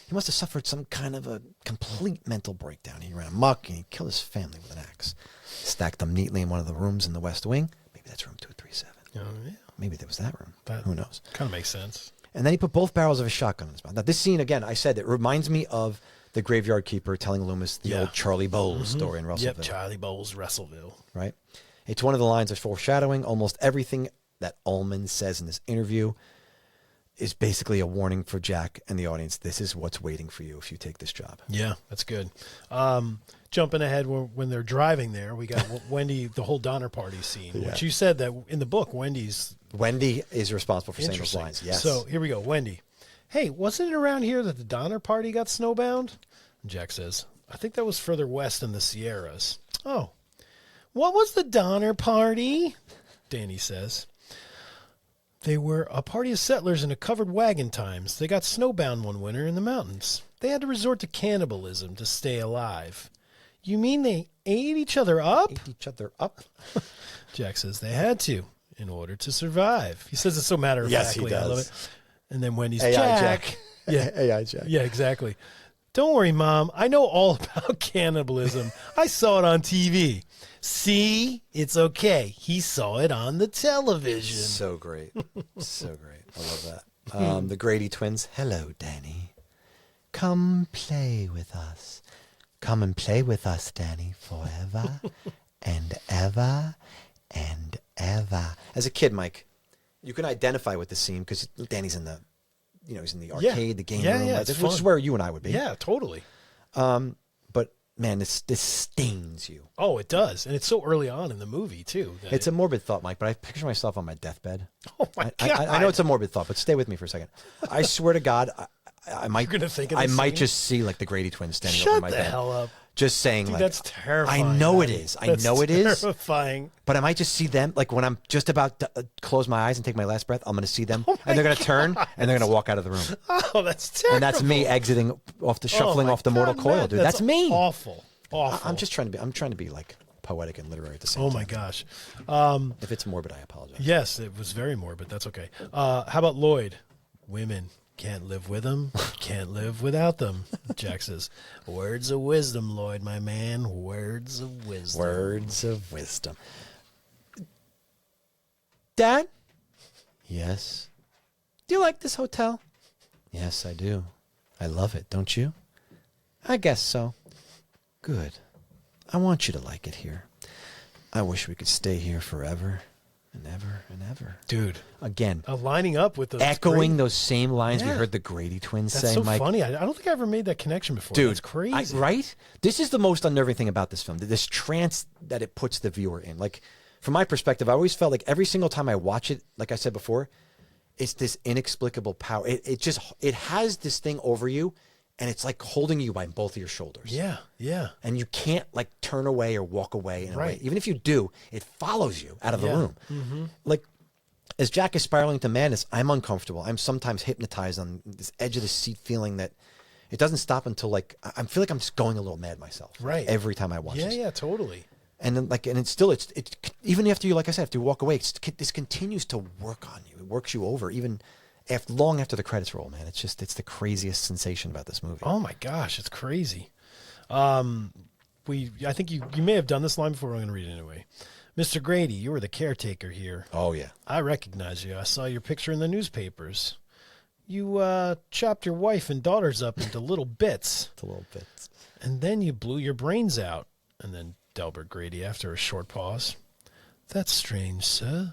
he must have suffered some kind of a complete mental breakdown. He ran amok and he killed his family with an axe. Stacked them neatly in one of the rooms in the West Wing. Maybe that's room 237. Oh, yeah. Maybe that was that room. Who knows? Kind of makes sense. And then he put both barrels of his shotgun in his mouth. Now, this scene, again, I said, it reminds me of the graveyard keeper telling Loomis the old Charlie Bowles story in Russellville. Yep, Charlie Bowles, Russellville. Right? It's one of the lines of foreshadowing. Almost everything that Ullman says in this interview is basically a warning for Jack and the audience. This is what's waiting for you if you take this job. Yeah, that's good. Jumping ahead when they're driving there, we got Wendy, the whole Donner Party scene, which you said that in the book, Wendy is responsible for saying those lines. Yes. So here we go. Wendy, hey, wasn't it around here that the Donner Party got snowbound? And Jack says, I think that was further west in the Sierras. Oh, what was the Donner Party? Danny says. They were a party of settlers in a covered wagon times. They got snowbound one winter in the mountains. They had to resort to cannibalism to stay alive. You mean they ate each other up? Ate each other up? Jack says they had to in order to survive. He says it so matter-of-factly. Yes, he does. I love it. And then Wendy's, Jack. Yeah. AI Jack. Yeah, exactly. Don't worry, Mom. I know all about cannibalism. I saw it on TV. See? It's okay. He saw it on the television. So great. So great. I love that. The Grady twins. Hello, Danny. Come play with us. Come and play with us, Danny, forever and ever and ever. As a kid, Mike, you can identify with the scene because Danny's in the, he's in the arcade, the game room, it's which fun. is where you and I would be. Yeah, totally. But man, this stains you. Oh, it does, and it's so early on in the movie too. It's a morbid thought, Mike, but I picture myself on my deathbed. Oh my God! I know it's a morbid thought, but stay with me for a second. I swear to God, I might. You're gonna think of I this might scene? just see like the Grady twins standing Shut over my the bed. hell up. Just saying, Dude, like, that's terrifying. I know man. it is. I That's know it is. terrifying. But I might just see them, like when I'm just about to close my eyes and take my last breath, I'm going to see them, and they're going to turn, and they're going to walk out of the room. Oh, that's terrible. And that's me exiting off the, shuffling my off the mortal God, coil, Matt, dude. That's me. Awful. I'm just trying to be like poetic and literary at the same Oh time. my gosh. If it's morbid, I apologize. Yes, it was very morbid. That's okay. How about Lloyd? Women can't live with them, can't live without them. Jack says, words of wisdom, Lloyd, my man. Words of wisdom. Words of wisdom. Dad? Yes. Do you like this hotel? Yes, I do. I love it, don't you? I guess so. Good. I want you to like it here. I wish we could stay here forever and ever and ever. Dude. Again, Lining up with those. echoing those same lines we Yeah. heard the Grady twins That's say, so Mike. funny. I don't think I ever made that connection before. Dude, It's crazy. right? This is the most unnerving thing about this film. This trance that it puts the viewer in. Like, from my perspective, I always felt like every single time I watch it, like I said before, it's this inexplicable power. It has this thing over you, and it's like holding you by both of your shoulders. Yeah, yeah. And you can't like turn away or walk away in a way. Right. Even if you do, it follows you out of the Yeah. room. Mm-hmm. Like, as Jack is spiraling to madness, I'm uncomfortable. I'm sometimes hypnotized on this edge of the seat feeling that it doesn't stop until like, I feel like I'm just going a little mad myself. Right. Every time I watch Yeah, this. yeah, totally. And then like, and it's still, it's even after you, like I said, after you walk away, this continues to work on you. It works you over even after, long after the credits roll, man. It's the craziest sensation about this movie. Oh my gosh, it's crazy. I think you may have done this line before. I'm going to read it anyway. Mr. Grady, you were the caretaker here. Oh yeah. I recognize you. I saw your picture in the newspapers. You chopped your wife and daughters up into little bits, It's a little bit. and then you blew your brains out. And then Delbert Grady, after a short pause, that's strange, sir.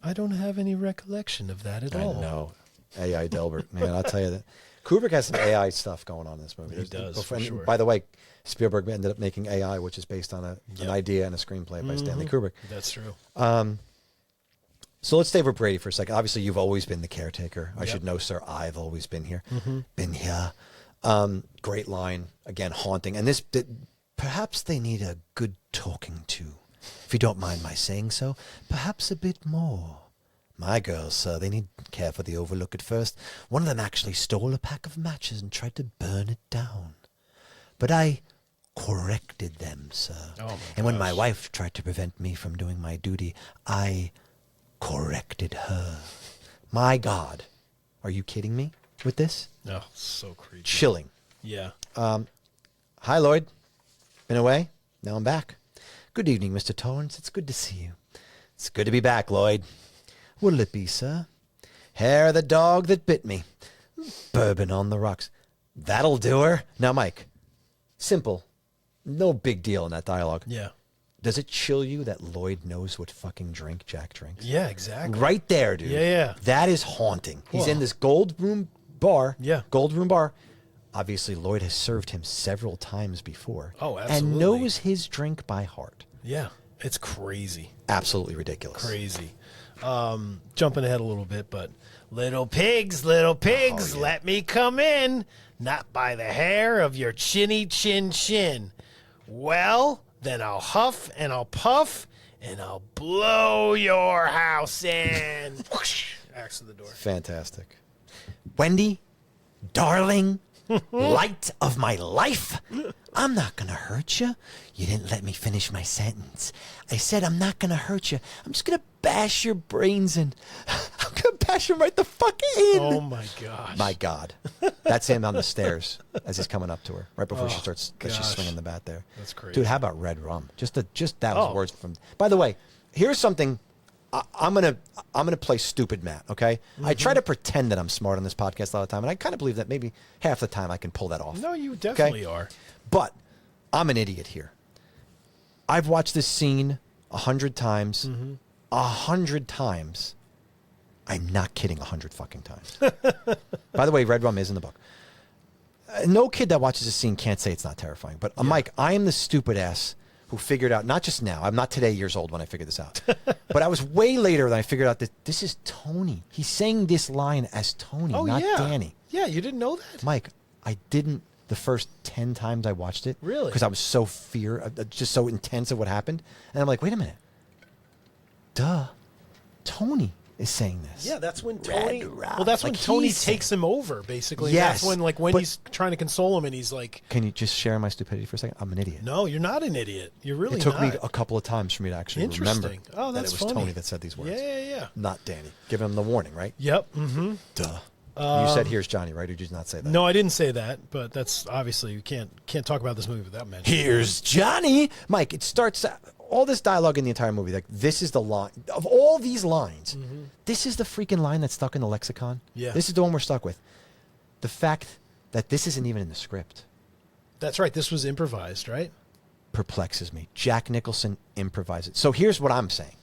I don't have any recollection of that at I all. know. AI Delbert, man, I'll tell you that. Kubrick has some AI stuff going on in this movie. He does, for and sure. By the way, Spielberg ended up making AI, which is based on an Yep. idea and a screenplay by Stanley Kubrick. That's true. So let's stay with Brady for a second. Obviously, you've always been the caretaker. I Yep. should know, sir. I've always been here. Been here. Great line. Again, haunting. And perhaps they need a good talking to. If you don't mind my saying so. Perhaps a bit more. My girls, sir, they need care for the overlook at first. One of them actually stole a pack of matches and tried to burn it down. But I corrected them, sir. Oh, my and when my gosh. wife tried to prevent me from doing my duty, I corrected her. My God. Are you kidding me with this? Oh, so creepy. Chilling. Yeah. Hi, Lloyd. Been away? Now I'm back. Good evening, Mr. Torrance. It's good to see you. It's good to be back, Lloyd. What'll it be, sir? Hair of the dog that bit me. Bourbon on the rocks. That'll do her. Now, Mike, simple. No big deal in that dialogue. Yeah. Does it chill you that Lloyd knows what fucking drink Jack drinks? Yeah, exactly. Right there, dude. Yeah, yeah. That is haunting. He's Whoa. in this gold room bar. Yeah. Gold room bar. Obviously, Lloyd has served him several times before. Oh, And absolutely. knows his drink by heart. Yeah. It's crazy. Absolutely ridiculous. Crazy. Jumping ahead a little bit, but little pigs, Oh, yeah. let me come in, not by the hair of your chinny chin chin. Well, then I'll huff and I'll puff and I'll blow your house in. Whoosh, axe to the door. Fantastic. Wendy, darling, light of my life, I'm not going to hurt you. You didn't let me finish my sentence. I said I'm not going to hurt you. I'm just going to bash your brains in. I'm going to bash them right the fuck in. Oh my gosh. My God. That's him on the stairs as he's coming up to her, right before she starts, as she's gosh. swinging the bat there. That's crazy. Dude, how about red rum? Just that was Oh. words from. By the way, here's something I'm gonna play stupid Matt. Okay, I try to pretend that I'm smart on this podcast all the time, and I kind of believe that maybe half the time I can pull that off. No, you definitely are. But I'm an idiot here. I've watched this scene 100 times. 100 times. I'm not kidding. 100 fucking times. By the way, Red Rum is in the book. No kid that watches this scene can't say it's not terrifying. But Mike, I am the stupid ass who figured out, not just now, I'm not today years old when I figured this out, but I was way later than I figured out that this is Tony. He's saying this line as Tony, not Danny. Yeah, you didn't know that? Mike, I didn't the first 10 times I watched it. Really? Because I was so just so intense of what happened. And I'm like, wait a minute. Duh. Tony is saying this. Yeah, that's when Tony. Red Well, that's when like Tony he's takes him over, basically. Yes, That's when but- he's trying to console him, and he's like, Can you just share my stupidity for a second? I'm an idiot. "No, you're not an idiot. You're really It took me not." a couple of times for me to actually remember Interesting. Oh, that that's it was funny. Tony that said these words. Yeah. Not Danny. Give him the warning, right? Yep. Mm-hmm. Duh. You said here's Johnny, right? Or did you not say that? No, I didn't say that, but that's obviously you can't talk about this movie without mentioning. Here's Johnny. Mike, it starts all this dialogue in the entire movie. Like, this is the line of all these lines. This is the freaking line that's stuck in the lexicon. Yeah. This is the one we're stuck with. The fact that this isn't even in the script That's right. This was improvised, right? perplexes me. Jack Nicholson improvised it. So here's what I'm saying.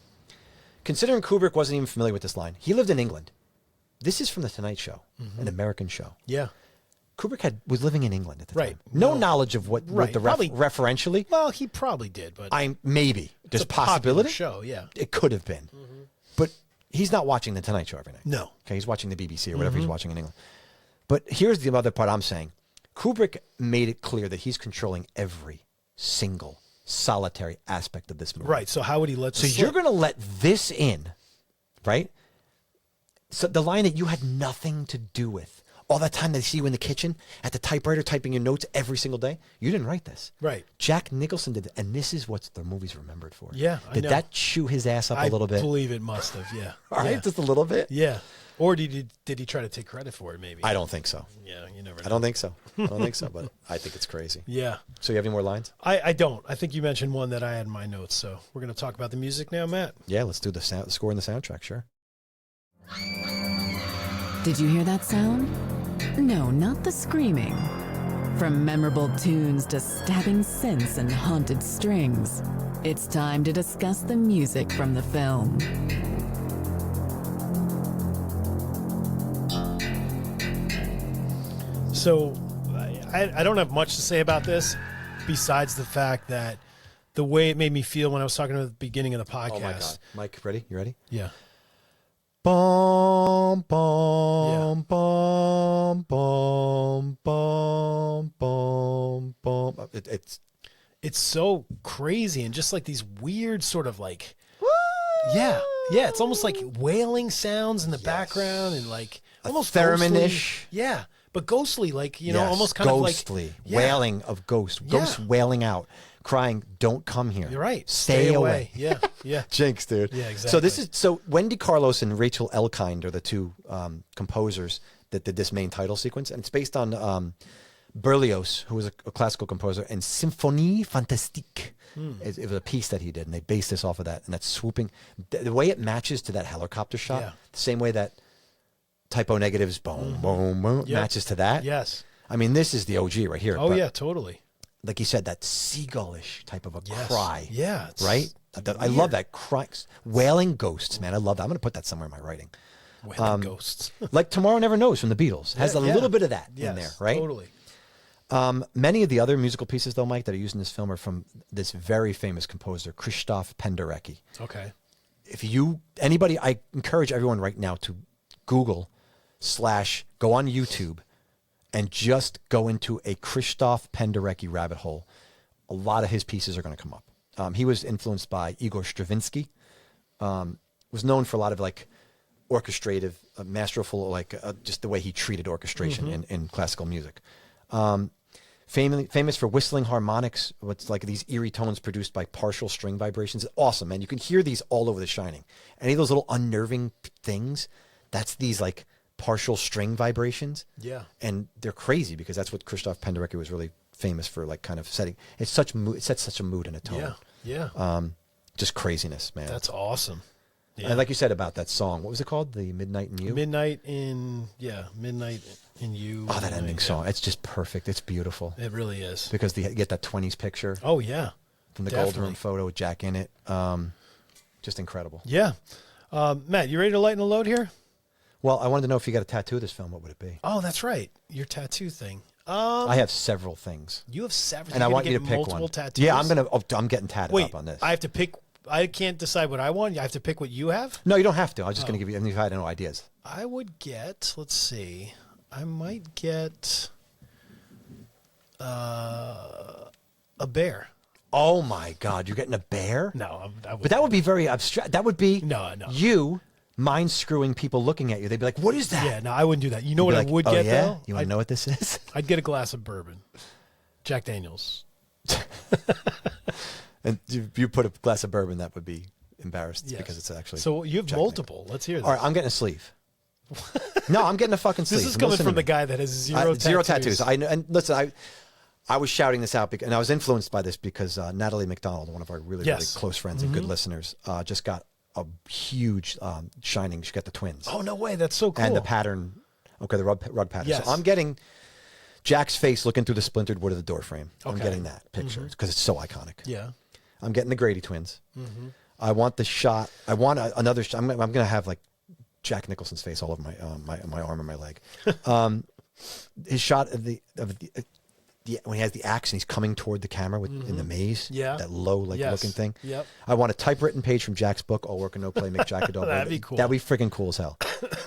Considering Kubrick wasn't even familiar with this line, he lived in England. This is from The Tonight Show, an American show. Yeah. Kubrick was living in England at the Right. time. No No. knowledge of what Right. the Probably- referentially. Well, he probably did, but Maybe there's it's a popular possibility. show. Yeah. It could have been, but he's not watching the Tonight Show every night. No. Okay, he's watching the BBC or whatever he's watching in England. But here's the other part I'm saying. Kubrick made it clear that he's controlling every single solitary aspect of this movie. Right. So how would he let? So this you're slip? going to let this in, right? So the line that you had nothing to do with, all that time they see you in the kitchen at the typewriter typing your notes every single day, you didn't write this. Right. Jack Nicholson did it, and this is what the movie's remembered for. Yeah, I Did know. that chew his ass up I a little bit? believe it must have. Yeah. All right, Yeah. just a little bit. Yeah. Or did he try to take credit for it? Maybe. I don't think so. Yeah. You never know. I don't think so. I don't think so, but I think it's crazy. Yeah. So you have any more lines? I don't. I think you mentioned one that I had in my notes. So we're going to talk about the music now, Matt. Yeah, let's do the score and the soundtrack, sure. Did you hear that sound? No, not the screaming. From memorable tunes to stabbing synths and haunted strings, it's time to discuss the music from the film. So I don't have much to say about this besides the fact that the way it made me feel when I was talking at the beginning of the podcast. Oh my God. Mike, ready? You ready? Yeah. Bum, bum, bum, bum, bum, bum, bum. It's so crazy and just like these weird sort of like yeah, it's almost like wailing sounds in the background and like almost theremin-ish. ghostly. Yeah, but ghostly, like you know, Yes, almost kind of ghostly, like yeah. wailing of ghosts, ghosts Yeah. wailing out, crying, "Don't come here." You're right. Stay away. Yeah, yeah. Jinx, dude. Yeah, So exactly. so Wendy Carlos and Rachel Elkind are the two composers that did this main title sequence, and it's based on Berlioz, who was a classical composer, and Symphonie Fantastique. It was a piece that he did, and they based this off of that. And that's swooping. The way it matches to that helicopter shot, Yeah. the same way that Typo Negatives, boom, boom, boom, Yep. matches to that. Yes. I mean, this is the OG right here. Oh but yeah, totally. like you said, that seagullish type of a Yes. cry. Yeah, it's Right? I love that cry. Wailing ghosts, man. I love that. I'm going to put that somewhere in my writing. Wailing ghosts. Like Tomorrow Never Knows from the Beatles. Has a Yeah. little bit of that Yes, in there, right? Totally. Many of the other musical pieces, though, Mike, that are used in this film are from this very famous composer, Krzysztof Penderecki. Okay. If anybody, I encourage everyone right now to Google / go on YouTube and just go into a Krzysztof Penderecki rabbit hole. A lot of his pieces are going to come up. He was influenced by Igor Stravinsky. Was known for a lot of like orchestrative, masterful, like just the way he treated orchestration in classical music. Famous for whistling harmonics, what's like these eerie tones produced by partial string vibrations. Awesome, man. You can hear these all over The Shining. Any of those little unnerving things, that's these like partial string vibrations. Yeah. And they're crazy because that's what Krzysztof Penderecki was really famous for, like kind of setting. It sets such a mood and a tone. Yeah. Yeah. Just craziness, man. That's awesome. Yeah. And like you said about that song, what was it called? The Midnight in You? Midnight in You. Oh, that ending Midnight, song. It's just perfect. It's beautiful. It really is. Because you get that 20s picture Oh, yeah. from the definitely. Gold Room photo with Jack in it. Just incredible. Yeah. Matt, you ready to lighten the load here? Well, I wanted to know if you got a tattoo of this film, what would it be? Oh, that's right. Your tattoo thing. I have several things. You have several. And I want you to pick multiple one. tattoos? Yeah, I'm getting tatted Wait, up on this. I have to pick. I can't decide what I want. I have to pick what you have. No, you don't have to. I was just going to give you, if I had no ideas. I would get. Let's see. I might get a bear. Oh my God, you're getting a bear? No, But that would be very abstract. That would be No. you mind screwing people looking at you. They'd be like, "What is that?" Yeah, no, I wouldn't do that. You know You'd what be I would "Oh, get yeah? though? You want to know what this is? I'd get a glass of bourbon, Jack Daniels. And you put a glass of bourbon, that would be embarrassed Yes. because it's actually. So you have Jack multiple. Let's hear this. All right, I'm getting a sleeve. No, I'm getting a fucking sleeve. This is And coming listen from to the me. guy that has zero tattoos. I know, and listen, I was shouting this out, and I was influenced by this because Natalie McDonald, one of our really Yes. close friends and good listeners, just got a huge Shining. She got the twins. Oh no way! That's so cool. And the pattern, the rug pattern. Yes. So I'm getting Jack's face looking through the splintered wood of the door frame. I'm Okay. getting that picture because it's so iconic. Yeah. I'm getting the Grady twins. I want the shot. I want another shot. I'm going to have like Jack Nicholson's face all over my arm and my leg. His shot of the when he has the axe and he's coming toward the camera in the maze. Yeah. That low Yes. looking thing. Yep. I want a typewritten page from Jack's book, All Work and No Play Make Jack a Dull Boy. That'd be cool. That'd be freaking cool as hell.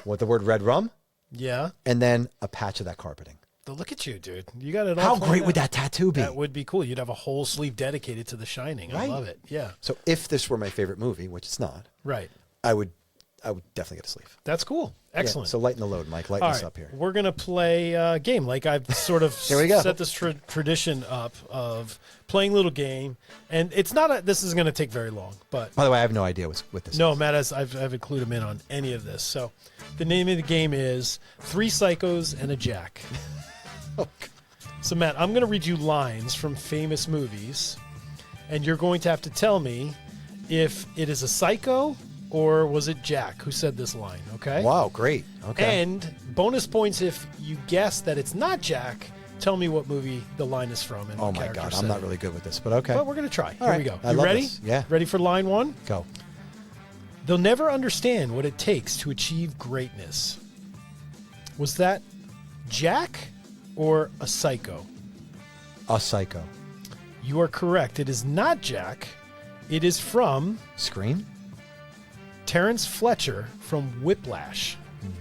With the word red rum Yeah. and then a patch of that carpeting. Look at you, dude. You got it all. How planned great would out. that tattoo be? That would be cool. You'd have a whole sleeve dedicated to The Shining. I Right. love it. Yeah. So if this were my favorite movie, which it's not, Right. I would definitely get a sleeve. That's cool. Yeah, Excellent. so lighten the load, Mike. Lighten All us right, up here. we're gonna play a game. Like I've sort of Here we go. set this tradition up of playing a little game, and it's not. This isn't gonna take very long, but By the way, I have no idea what's with this. no, Matt, I've included him in on any of this. So the name of the game is Three Psychos and a Jack. So Matt, I'm gonna read you lines from famous movies, and you're going to have to tell me if it is a psycho or was it Jack who said this line. Okay. Wow, great. Okay. And bonus points if you guess that it's not Jack. Tell me what movie the line is from. And Oh what my character God, said I'm not it. really good with this, but okay. But we're gonna try. All Here right. we go. I You love ready? this. Yeah. Ready for line one? Go. They'll never understand what it takes to achieve greatness. Was that Jack or a psycho? A Psycho. You are correct. It is not Jack. It is from Scream? Terrence Fletcher from Whiplash.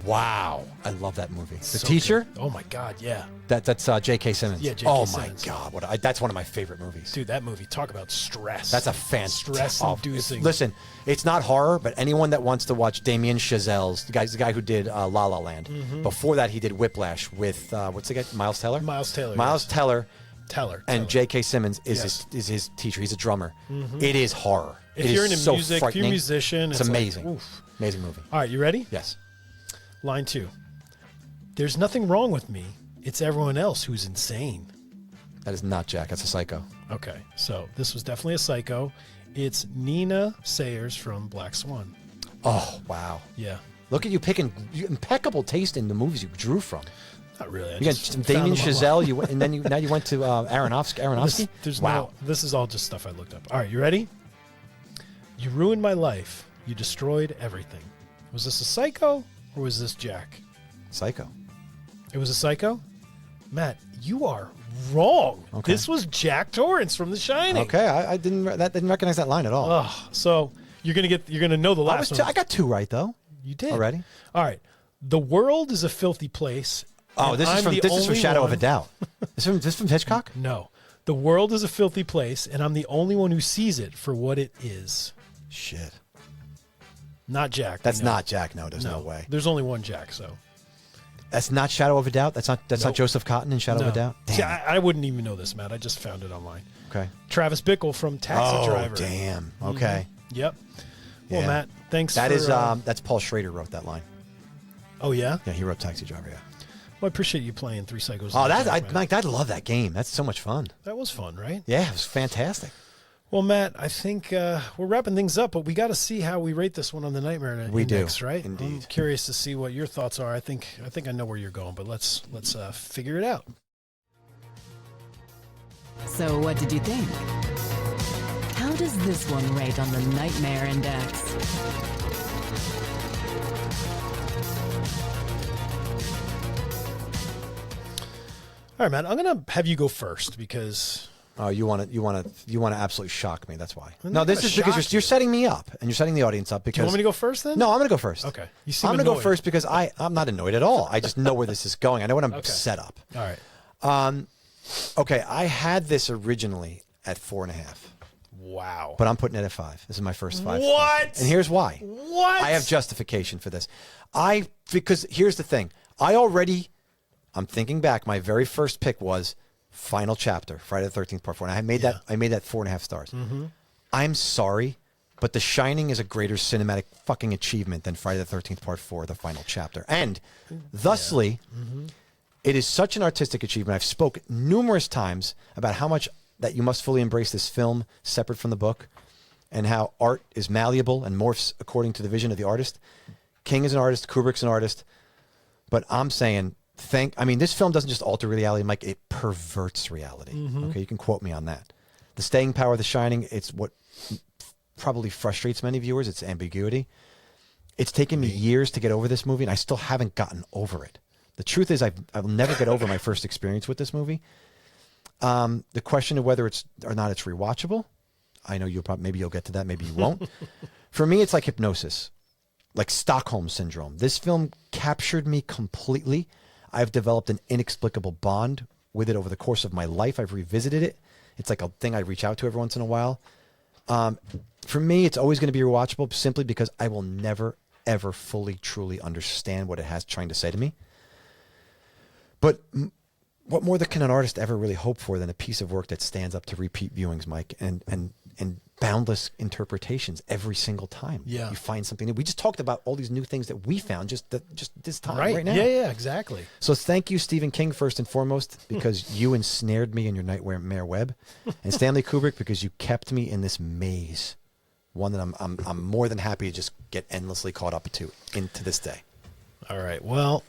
Wow. I love that movie. The So teacher? good. Oh my God, yeah. That's J.K. Simmons. Yeah, J.K. Oh Simmons. my God. That's one of my favorite movies. Dude, that movie, talk about stress. That's a fantastic. Stress-inducing. Listen, it's not horror, but anyone that wants to watch Damien Chazelle's, the guy who did La La Land. Before that, he did Whiplash with what's the guy? Miles Teller. Miles Teller, Miles yes. Teller. Teller. And J.K. Simmons is Yes. his teacher. He's a drummer. It is horror. If It you're is into so music, if you're a frightening. musician, it's it's like, amazing. oof. Amazing movie. All right, you ready? Yes. Line 2. There's nothing wrong with me. It's everyone else who's insane. That is not Jack. That's a Psycho. Okay, so this was definitely a psycho. It's Nina Sayers from Black Swan. Oh wow! Yeah. Look at you picking impeccable taste in the movies you drew from. Not really. I You got just found Damien them online. Chazelle. You went, and then now you went to Aronofsky. Wow. This is all just stuff I looked up. All right, you ready? You ruined my life. You destroyed everything. Was this a psycho or was this Jack? Psycho. It was a psycho? Matt, you are wrong. Okay. This was Jack Torrance from The Shining. Okay, I didn't recognize that line at all. Oh, so you're gonna know the last one. I got two right though. You did Already? All right. The world is a filthy place. Oh, and this I'm is from the from only Shadow of one- a Doubt. This from Hitchcock? No. The world is a filthy place, and I'm the only one who sees it for what it is. Shit. Not Jack. That's no. not Jack. No, there's no way. There's only one Jack, so. That's not Shadow of a Doubt. That's not Nope. Joseph Cotton in Shadow No. of a Doubt. See, Damn. I wouldn't even know this, Matt. I just found it online. Okay. Travis Bickle from Taxi Oh Driver. damn. Okay. Yep. Well, Yeah. Matt, thanks That for... is that's Paul Schrader wrote that line. oh, yeah? Yeah, he wrote Taxi Driver. Yeah. Well, I appreciate you playing Three Psychos. Oh, and a Jack, man. Mike, I love that game. That's so much fun. That was fun, right? Yeah, it was fantastic. Well, Matt, I think we're wrapping things up, but we got to see how we rate this one on the Nightmare Index, right? Indeed. I'm curious to see what your thoughts are. I think I know where you're going, but let's figure it out. So what did you think? How does this one rate on the Nightmare Index? All right, Matt, I'm going to have you go first because... Oh, you want to absolutely shock me. That's why. I'm No, not this gonna is because shock you're you. setting me up and you're setting the audience up because. Do you want me to go first then? No, I'm going to go first. Okay. You seem I'm going to go annoyed. first because I'm not annoyed at all. I just know where this is going. I know what I'm set up. All right. Okay, I had this originally at 4.5, Wow. but I'm putting it at 5. This is my first 5. What? And here's why. What? I have justification for this. Because here's the thing. I'm thinking back. My very first pick was final chapter, Friday the 13th Part 4. And I made that 4.5 stars. Mm-hmm. I'm sorry, but The Shining is a greater cinematic fucking achievement than Friday the 13th Part 4, the final chapter. And thusly, it is such an artistic achievement. I've spoken numerous times about how much that you must fully embrace this film separate from the book and how art is malleable and morphs according to the vision of the artist. King is an artist, Kubrick's an artist, but I'm saying this film doesn't just alter reality, Mike, it perverts reality. Okay, you can quote me on that. The staying power of The Shining, it's what probably frustrates many viewers, it's ambiguity. It's taken me years to get over this movie, and I still haven't gotten over it. The truth is, I'll never get over my first experience with this movie. The question of whether it's or not it's rewatchable, I know maybe you'll get to that, maybe you won't. For me, it's like hypnosis, like Stockholm Syndrome. This film captured me completely. I've developed an inexplicable bond with it over the course of my life. I've revisited it. It's like a thing I reach out to every once in a while. For me, it's always going to be rewatchable simply because I will never, ever fully, truly understand what it has trying to say to me. But what more can an artist ever really hope for than a piece of work that stands up to repeat viewings, Mike, and boundless interpretations every single time? Yeah. You find something new. We just talked about all these new things that we found just this time right now. Yeah, exactly. So thank you, Stephen King, first and foremost, because you ensnared me in your nightmare web, and Stanley Kubrick, because you kept me in this maze, one that I'm more than happy to just get endlessly caught up into this day. All right. Well,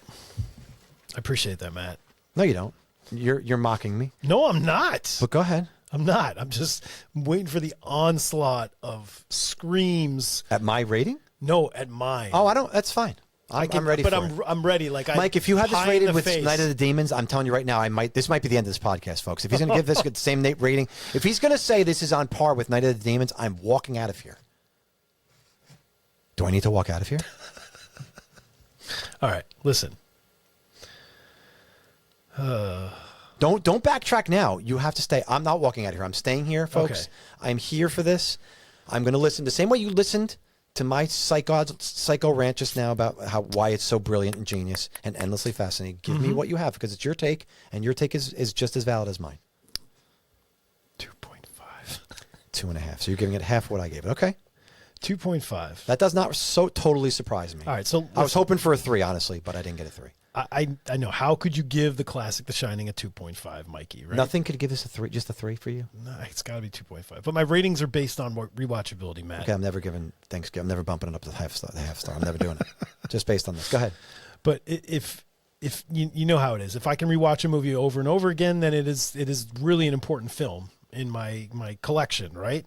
I appreciate that, Matt. No, you don't. You're mocking me. No, I'm not. But go ahead. I'm not. I'm just waiting for the onslaught of screams. At my rating? No, at mine. Oh, I don't. That's fine. I'm ready. But for it. I'm ready. Like Mike, if you had this pie in rated the with face. Night of the Demons, I'm telling you right now, this might be the end of this podcast, folks. If he's going to give this the same rating, if he's going to say this is on par with Night of the Demons, I'm walking out of here. Do I need to walk out of here? All right, listen. Don't backtrack now. You have to stay. I'm not walking out of here. I'm staying here, folks. Okay. I'm here for this. I'm going to listen the same way you listened to my psycho rant just now about why it's so brilliant and genius and endlessly fascinating. Give me what you have because it's your take, and your take is just as valid as mine. 2.5. 2.5. So you're giving it half what I gave it. Okay. 2.5. That does not so totally surprise me. All right, so I was hoping for a 3, honestly, but I didn't get a 3. I know. How could you give the classic The Shining a 2.5, Mikey, right? Nothing could give this a 3, just a 3 for you? No, it's got to be 2.5. But my ratings are based on rewatchability, Matt. Okay, I'm never giving Thanksgiving. I'm never bumping it up to the half star. I'm never doing it. Just based on this. Go ahead. But if you know how it is. If I can rewatch a movie over and over again, then it is really an important film in my collection, right?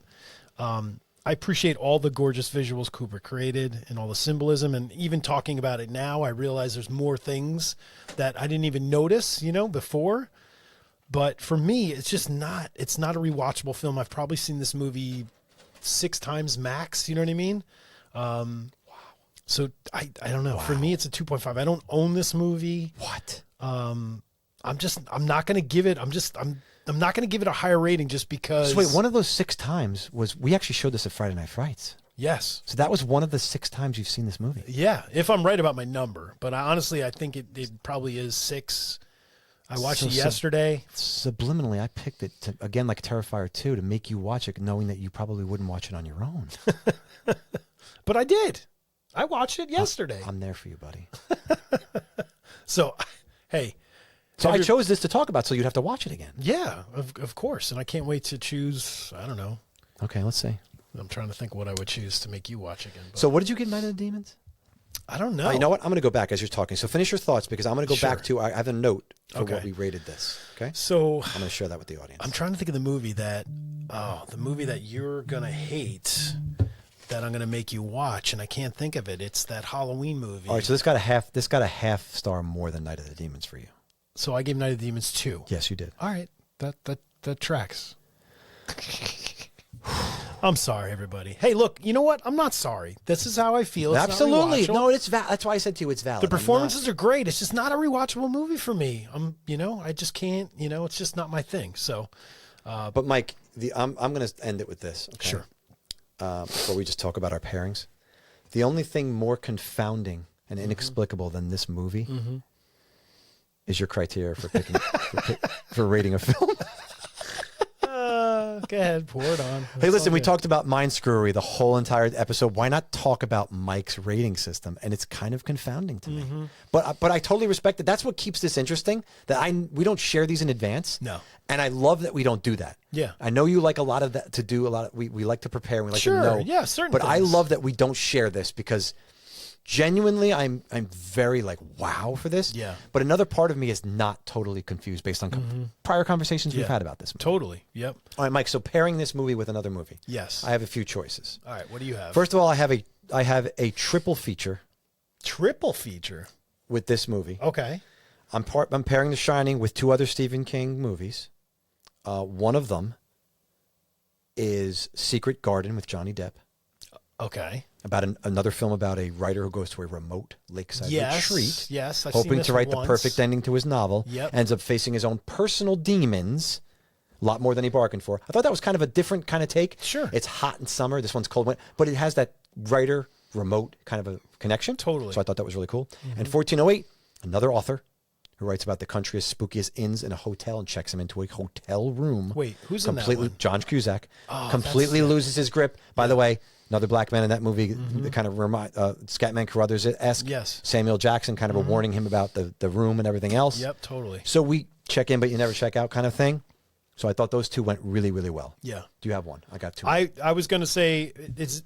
I appreciate all the gorgeous visuals Kubrick created and all the symbolism. And even talking about it now, I realize there's more things that I didn't even notice, before. But for me, it's not a rewatchable film. I've probably seen this movie 6 times max. You know what I mean? Wow. So I don't know. Wow. For me, it's a 2.5. I don't own this movie. What? I'm not going to give it. I'm not going to give it a higher rating just because. So wait, one of those 6 times we actually showed this at Friday Night Frights. Yes. So that was one of the 6 times you've seen this movie. Yeah, if I'm right about my number, but honestly, I think it probably is 6. I watched it yesterday. Subliminally, I picked it again like Terrifier 2 to make you watch it, knowing that you probably wouldn't watch it on your own. But I did. I watched it yesterday. I'm there for you, buddy. So, hey. So I chose this to talk about, so you'd have to watch it again. Yeah, of course. And I can't wait to choose, I don't know, Okay, let's see. I'm trying to think what I would choose to make you watch again. But So what did you give Night of the Demons? I don't know. Oh, you know what? I'm going to go back as you're talking. So finish your thoughts because I'm going to go back to, I have a note for Okay. what we rated this. Okay. So I'm going to share that with the audience. I'm trying to think of the movie that you're going to hate that I'm going to make you watch, and I can't think of it. It's that Halloween movie. All right. So this got a half star more than Night of the Demons for you. So I gave Night of the Demons 2. Yes, you did. All right. That tracks. I'm sorry, everybody. Hey, look, you know what? I'm not sorry. This is how I feel. It's Absolutely. not rewatchable. No, it's that's why I said to you it's valid. The performances are great. It's just not a rewatchable movie for me. I just can't, it's just not my thing. So, But Mike, I'm going to end it with this. Okay? Sure. Before we just talk about our pairings, the only thing more confounding and inexplicable than this movie is your criteria for picking for rating a film. go ahead, pour it on. Hey, listen, we talked about mind screwery the whole entire episode. Why not talk about Mike's rating system? And it's kind of confounding to me. But I totally respect it. That's what keeps this interesting, that we don't share these in advance. No. And I love that we don't do that. Yeah. I know you like a lot of that to do a lot of, we like to prepare and we like Sure, to know. yeah, certain But I things. love that we don't share this because genuinely I'm very like wow for this. Yeah. But another part of me is not totally confused based on prior conversations we've had about this movie. Totally. Yep. All right, Mike, so pairing this movie with another movie. Yes. I have a few choices. All right. What do you have? First of all, I have a triple feature triple feature. with this movie. Okay. I'm pairing The Shining with two other Stephen King movies. One of them is Secret Garden with Johnny Depp, Okay. about another film about a writer who goes to a remote lakeside retreat, Yes. I've seen hoping this to write one the perfect ending to his novel. Yep. Ends up facing his own personal demons, a lot more than he bargained for. I thought that was kind of a different kind of take. Sure. It's hot in summer. This one's cold winter, but it has that writer remote kind of a connection. Totally. So I thought that was really cool. And 1408, another author who writes about the country's spookiest inns in a hotel and checks him into a hotel room. Wait, who's in that completely? one? John Cusack Oh, completely loses his grip. By the way, another black man in that movie, the kind of Scatman Carruthers-esque. Yes. Samuel Jackson kind of a warning him about the room and everything else. Yep. Totally. So we check in, but you never check out kind of thing. So I thought those two went really, really well. Yeah. Do you have one? I got two. I was going to say, is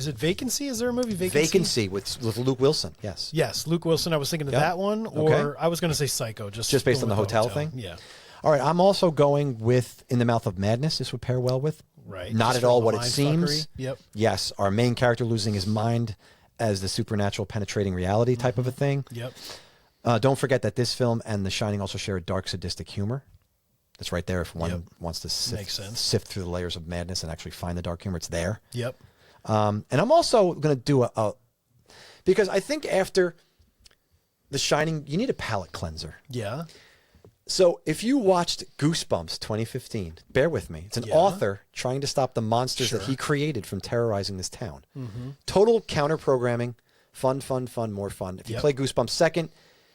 it Vacancy? Is there a movie Vacancy? Vacancy with Luke Wilson. Yes. Yes, Luke Wilson. I was thinking of that one, or Okay. I was going to say Psycho, just Just based on going the with hotel thing? Yeah. All right. I'm also going with In the Mouth of Madness. This would pair well with. Right. Not Just at for all the what it mind seems. fuckery. Yep. Yes. Our main character losing his mind as the supernatural penetrating reality type of a thing. Yep. Don't forget that this film and The Shining also share a dark, sadistic humor. That's right there. If one wants to Makes sense. sift through the layers of madness and actually find the dark humor, it's there. Yep. And I'm also going to do because I think after The Shining, you need a palate cleanser. Yeah. So if you watched Goosebumps 2015, bear with me. It's an author trying to stop the monsters that he created from terrorizing this town. Total counter programming, fun, more fun. If you play Goosebumps second,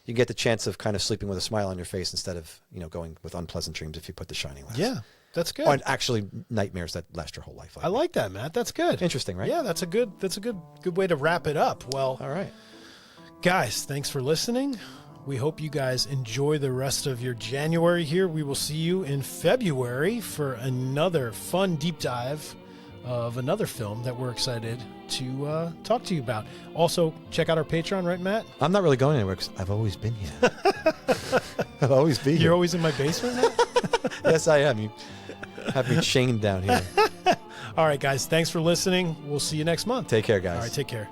you get the chance of kind of sleeping with a smile on your face instead of, going with unpleasant dreams if you put The Shining last. Yeah. That's good. Or actually nightmares that last your whole life. I like that, Matt. That's good. Interesting, right? Yeah, that's a good way to wrap it up. Well, All right. guys, thanks for listening. We hope you guys enjoy the rest of your January here. We will see you in February for another fun deep dive of another film that we're excited to talk to you about. Also, check out our Patreon, right, Matt? I'm not really going anywhere because I've always been here. I've always been You're here. always in my basement, Matt? Yes, I am. You have me chained down here. All right, guys, thanks for listening. We'll see you next month. Take care, guys. All right, take care.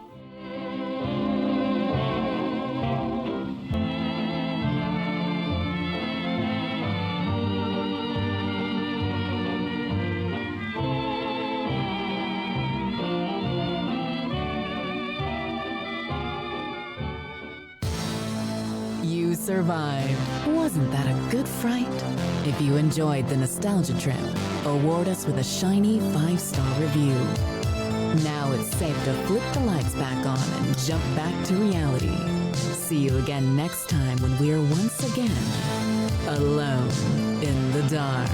You survived. Wasn't that a good fright? If you enjoyed the nostalgia trip, award us with a shiny 5-star review. Now it's safe to flip the lights back on and jump back to reality. See you again next time when we're once again alone in the dark.